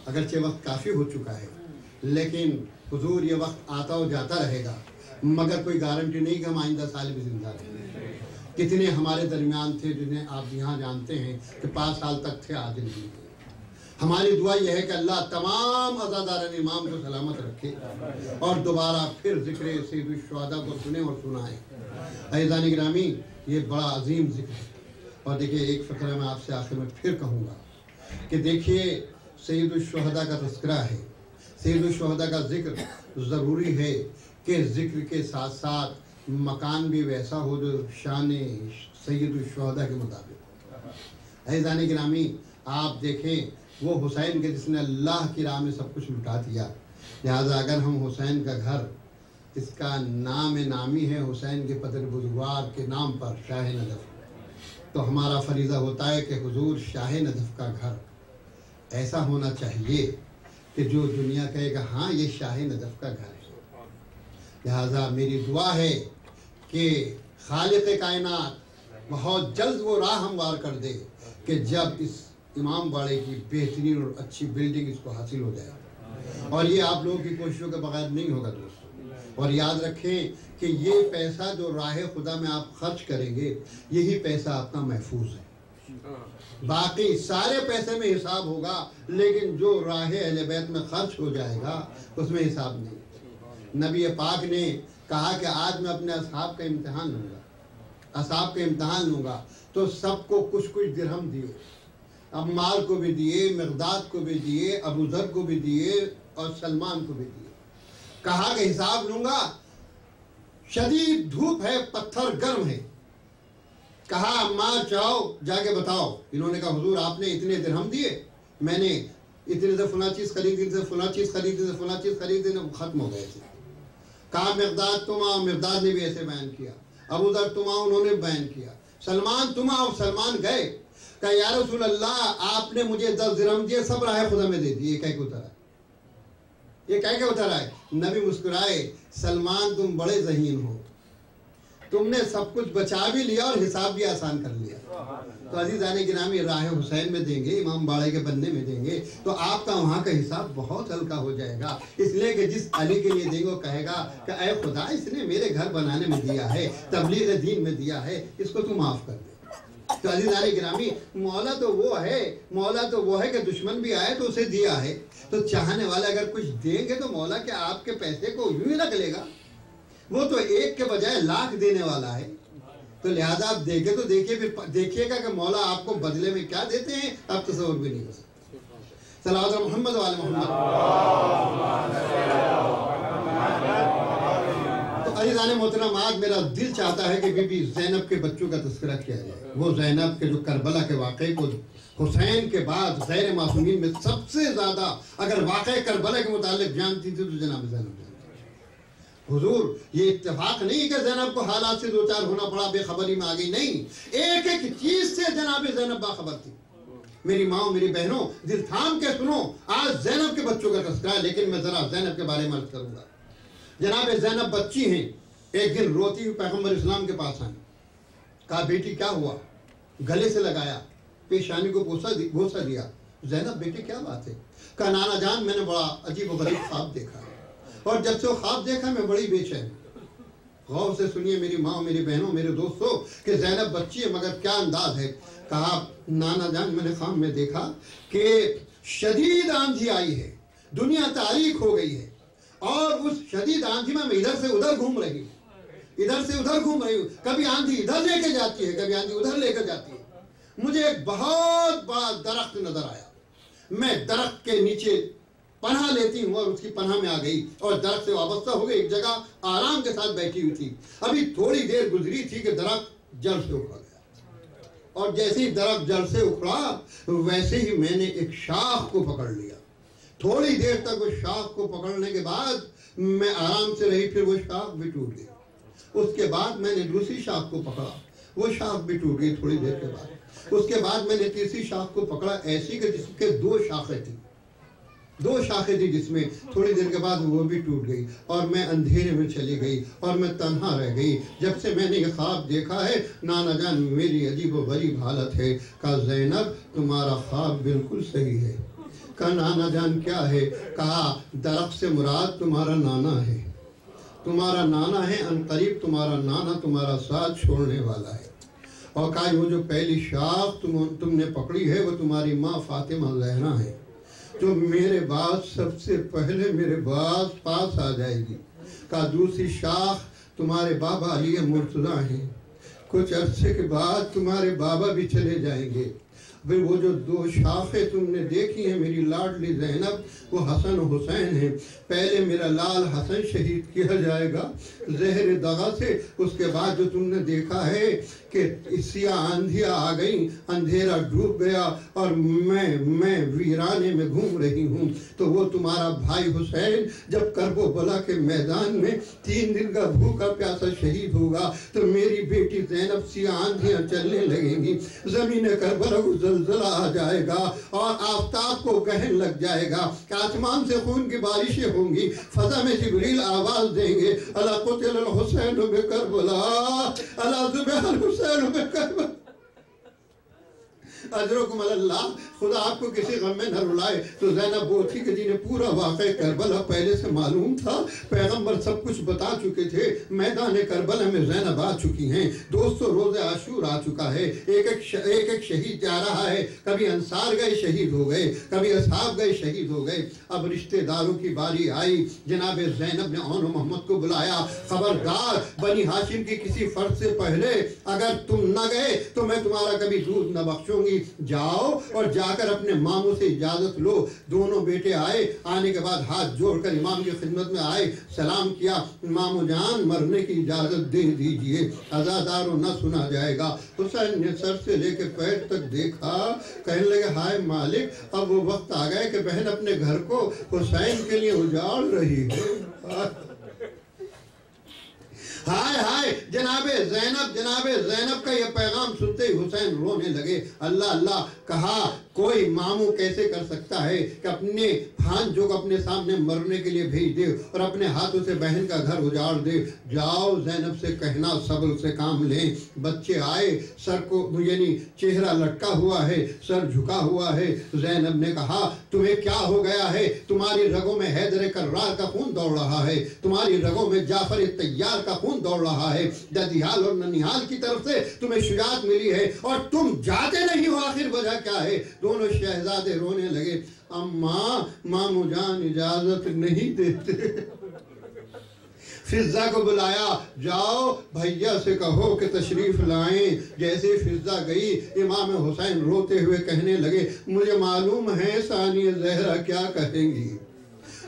اگرچہ وقت کافی ہو چکا ہے, لیکن حضور یہ وقت آتا و جاتا رہے گا, مگر کوئی گارنٹی نہیں کہ ہم آئندہ سال بھی زندہ رہیں گے. کتنے ہمارے درمیان تھے جنہیں آپ یہاں جانتے ہیں کہ 5 سال تک تھے, آج نہیں. ہماری دعا یہ ہے کہ اللہ تمام عزاداران امام کو سلامت رکھے اور دوبارہ پھر ذکر سید الشہداء کو سنیں اور سنائیں. عزیزان گرامی, یہ بڑا عظیم ذکر ہے. اور دیکھیے ایک فقرہ میں آپ سے آخر میں پھر کہوں گا کہ دیکھیے سید الشہداء کا تذکرہ ہے, سید الشہداء کا ذکر. ضروری ہے کہ ذکر کے ساتھ ساتھ مکان بھی ویسا ہو جو شان سید الشہداء کے مطابق. عزیزان گرامی, آپ دیکھیں وہ حسین کے جس نے اللہ کی راہ میں سب کچھ لٹا دیا, لہٰذا اگر ہم حسین کا گھر, اس کا نام نامی ہے حسین کے پدر بزرگوار کے نام پر شاہ نجف, تو ہمارا فریضہ ہوتا ہے کہ حضور شاہ نجف کا گھر ایسا ہونا چاہیے کہ جو دنیا کہے گا ہاں یہ شاہ نجف کا گھر ہے. لہٰذا میری دعا ہے کہ خالق کائنات بہت جلد وہ راہ ہموار کر دے کہ جب اس امام باڑے کی بہترین اور اچھی بلڈنگ اس کو حاصل ہو جائے. اور یہ آپ لوگوں کی کوششوں کے بغیر نہیں ہوگا دوستوں. اور یاد رکھیں کہ یہ پیسہ جو راہ خدا میں آپ خرچ کریں گے, یہی پیسہ اپنا محفوظ ہے. باقی سارے پیسے میں حساب ہوگا, لیکن جو راہ اہل بیت میں خرچ ہو جائے گا اس میں حساب نہیں. نبی پاک نے کہا کہ آج میں اپنے اصحاب کا امتحان لوں گا, اصحاب کا امتحان لوں گا, تو سب کو کچھ درہم دیے, عمار کو بھی دیے, مقداد کو بھی دیے, ابو ذر کو بھی دیے اور سلمان کو بھی دیے. کہا کہ حساب لوں گا, شدید دھوپ ہے, پتھر گرم ہے. کہا عمار چاہو جا کے بتاؤ. انہوں نے کہا حضور آپ نے اتنے درہم دیے, میں نے اتنے سے فلاں چیز خریدی, سے فلاں چیز خریدی, سے فلاں چیز خریدی, ختم ہو گئے تھے. کہا مقداد تم آؤ, مقداد نے بھی ایسے بیان کیا. ابو ذر تم آؤ, انہوں نے بیان کیا. سلمان تم آؤ, سلمان گئے. کہا یا رسول اللہ آپ نے مجھے 10 درہم دیے, سب راہ خدا میں دے دیے, یہ کہہ کے اترا, یہ کہہ کے اترا ہے. نبی مسکرائے, سلمان تم بڑے ذہین ہو, تم نے سب کچھ بچا بھی لیا اور حساب بھی آسان کر لیا. تو عزیزان گرامی, راہ حسین میں دیں گے, امام باڑے کے بننے میں دیں گے, تو آپ کا وہاں کا حساب بہت ہلکا ہو جائے گا. اس لیے کہ جس علی کے لیے دیں گے وہ کہے گا کہ اے خدا اس نے میرے گھر بنانے میں دیا ہے, تبلیغ دین میں دیا ہے, اس کو تو معاف کر دے. تو عزیزان گرامی, مولا تو وہ ہے کہ دشمن بھی آئے تو اسے دیا ہے. تو چاہنے والے اگر کچھ دیں گے تو مولا کیا آپ کے پیسے کو یوں ہی رکھ لے گا؟ وہ تو 1 کے بجائے لاکھ دینے والا ہے. تو لہذا آپ دیکھیں تو دیکھیے گا کہ مولا آپ کو بدلے میں کیا دیتے ہیں, آپ تصور بھی نہیں کر سکتے. صلوات محمد و آل محمد. تو عزیزان محترم، آج میرا دل چاہتا ہے کہ بی بی زینب کے بچوں کا تذکرہ کیا جائے. وہ زینب کے جو کربلا کے واقعے کو حسین کے بعد غیر معصومین میں سب سے زیادہ اگر واقعہ کربلا کے متعلق جانتی تھی تو جناب زینب جانتی. حضور یہ اتفاق نہیں کہ زینب کو حالات سے دو چار ہونا پڑا، بے خبری میں آ گئی، نہیں، ایک ایک چیز سے جناب زینب باخبر تھی. میری ماں میری بہنوں دل تھام کے سنو، آج زینب کے بچوں کا تذکرہ ہے، لیکن میں ذرا زینب کے بارے میں عرض کروں گا. جناب زینب بچی ہیں، ایک دن روتی ہوئی پیغمبر اسلام کے پاس آئی، کہا بیٹی کیا ہوا؟ گلے سے لگایا، پیشانی کو بوسہ دیا. زینب بیٹی کیا بات ہے؟ کہا نانا جان میں نے بڑا عجیب و غریب خواب دیکھا ہے، اور جب سے وہ خواب دیکھا میں بڑی بے چین. غور سے سنیے میری ماں میری بہنوں میرے دوستوں کہ زینب بچی ہے مگر کیا انداز ہے. کہا نانا جان میں نے خواب میں دیکھا کہ شدید آندھی آئی ہے، دنیا تاریک ہو گئی ہے، اور اس شدید آندھی میں ادھر سے ادھر گھوم رہی ہوں، کبھی آندھی ادھر لے کے جاتی ہے، کبھی آندھی ادھر لے کے جاتی ہے. مجھے ایک بہت بڑا درخت نظر آیا، میں درخت کے نیچے پناہ لیتی ہوں اور اس کی پناہ میں آ گئی اور درخت سے وابستہ ہو گئی، ایک جگہ آرام کے ساتھ بیٹھی ہوئی تھی. ابھی تھوڑی دیر گزری تھی کہ درخت جڑ سے اکھڑ گیا، اور جیسے ہی درخت جڑ سے اکھڑا ویسے ہی میں نے ایک شاخ کو پکڑ لیا. تھوڑی دیر تک اس شاخ کو پکڑنے کے بعد میں آرام سے رہی، پھر وہ شاخ بھی ٹوٹ گئی. اس کے بعد میں نے دوسری شاخ کو پکڑا، وہ شاخ بھی ٹوٹ گئی تھوڑی دیر کے بعد. اس کے بعد میں نے تیسری شاخ کو پکڑا، ایسی کہ جس کے دو شاخیں تھی جس میں تھوڑی دیر کے بعد وہ بھی ٹوٹ گئی، اور میں اندھیرے میں چلی گئی اور میں تنہا رہ گئی. جب سے میں نے یہ خواب دیکھا ہے نانا جان میری عجیب و غریب حالت ہے. کہا زینب تمہارا خواب بالکل صحیح ہے. کہا نانا جان کیا ہے؟ کہا درخت سے مراد تمہارا نانا ہے، تمہارا نانا ہے، ان قریب تمہارا نانا تمہارا ساتھ چھوڑنے والا ہے. اور کہا وہ جو پہلی شاخ تم نے پکڑی ہے وہ تمہاری ماں فاطمہ زہرا ہے، جو میرے بعد سب سے پہلے میرے پاس آ جائے گی. کہا دوسری شاخ تمہارے بابا علی مرتضیٰ ہیں، کچھ عرصے کے بعد تمہارے بابا بھی چلے جائیں گے. پھر وہ جو دو شاخیں تم نے دیکھی ہیں میری لاڈلی زینب وہ حسن و حسین ہیں. پہلے میرا لال حسن شہید کیا جائے گا زہر دغا سے، اس کے بعد جو تم نے دیکھا ہے کہ سیاہ آندھیاں آ گئیں، اندھیرا ڈوب گیا اور میں ویرانے میں گھوم رہی ہوں، تو وہ تمہارا بھائی حسین جب کرب و بلا کے میدان میں 3 دن کا بھوکا پیاسا شہید ہوگا تو میری بیٹی زینب سیاہ آندھیاں چلنے لگیں گی، زمین کربلا کو زلزلہ آ جائے گا اور آفتاب کو گہن لگ جائے گا، آسمان سے خون کی بارشیں ہوں گی، فضا میں جبریل آواز دیں گے الا قتل الحسین بکربلا الا ذبح الحسین بکربلا. اجرکم اللہ، خدا آپ کو کسی غم میں نہ رلائے. تو زینب وہ تھی کہ جنہیں پورا واقعہ کربلا پہلے سے معلوم تھا، پیغمبر سب کچھ بتا چکے تھے. میدان کربلا میں زینب آ چکی ہیں. دوستو روز عاشور آ چکا ہے، ایک ایک شہید جا رہا ہے. کبھی انصار گئے شہید ہو گئے، کبھی اصحاب گئے شہید ہو گئے. اب رشتہ داروں کی باری آئی. جناب زینب نے اون محمد کو بلایا، خبردار بنی ہاشم کی کسی فرد سے پہلے اگر تم نہ گئے تو میں تمہارا کبھی دودھ نہ بخشوں گی. جاؤ اور جا کر اپنے ماموں سے اجازت لو. دونوں بیٹے آئے، آنے کے بعد ہاتھ جوڑ کر امام کی خدمت میں آئے، سلام کیا. ماموں جان مرنے کی اجازت دے دیجئے، عزاداروں نہ سنا جائے گا. حسین نے سر سے لے کے پیر تک دیکھا، کہنے لگے ہائے مالک اب وہ وقت آ گئے کہ بہن اپنے گھر کو حسین کے لیے اجاڑ رہی ہے. ہائے ہائے جناب زینب کا یہ پیغام سنتے ہی حسین رونے لگے. اللہ اللہ کہا کوئی ماموں کیسے کر سکتا ہے کہ اپنے بھانجوں کو اپنے سامنے مرنے کے لیے بھیج دے اور اپنے ہاتھوں سے بہن کا گھر اجاڑ دے. جاؤ زینب سے کہنا صبر سے کام لیں. بچے آئے، سر کو یعنی چہرہ لٹکا ہوا ہے، سر جھکا ہوا ہے. زینب نے کہا تمہیں کیا ہو گیا ہے؟ تمہاری رگوں میں حیدر کرار کا خون دوڑ رہا ہے، تمہاری رگوں میں جعفر طیار کا خون دوڑ رہا ہے. ددیال اور ننیال کی طرف سے تمہیں شجاعت ملی ہے اور تم جاتے نہیں ہو، آخر وجہ کیا ہے؟ دونوں شہزادے رونے لگے. اماں ماموں جان اجازت نہیں دیتے. فضہ کو بلایا، جاؤ بھیا سے کہو کہ تشریف لائیں. جیسے فضہ گئی امام حسین روتے ہوئے کہنے لگے مجھے معلوم ہے ثانیہ زہرا کیا کہیں گی.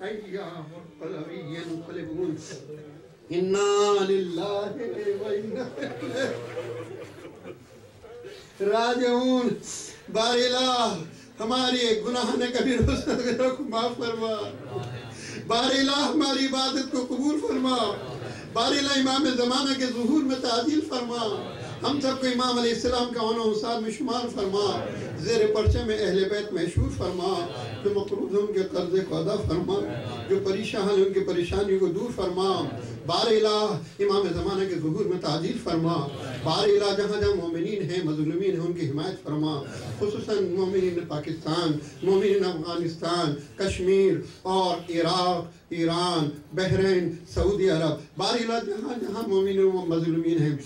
ایام القلب ينقلبون انا للہ و انا راجعون. بار الہ ہماری گناہ نے کبھی روزہ کو معاف فرما. بار الہ ہماری عبادت کو قبول فرما. بار الہ امام زمانہ کے ظہور میں تعجیل فرما. ہم سب کو امام علیہ السلام کا عنوان انصار میں شمار فرما. زیر پرچے میں اہل بیت محشور فرما. جو مقروض ہیں ان کے قرضے کو ادا فرما. جو پریشان ہیں ان کی پریشانی کو دور فرما. بار الہ امام زمانہ کے ظہور میں تعجیل فرما. بار الہ جہاں جہاں مومنین ہیں مظلومین ہیں ان کی حمایت فرما. خصوصاً مومنین پاکستان، مومنین افغانستان، کشمیر اور عراق، ایران، بحرین، سعودی عرب. بار الہ جہاں جہاں مومنین و مظلومین ہیں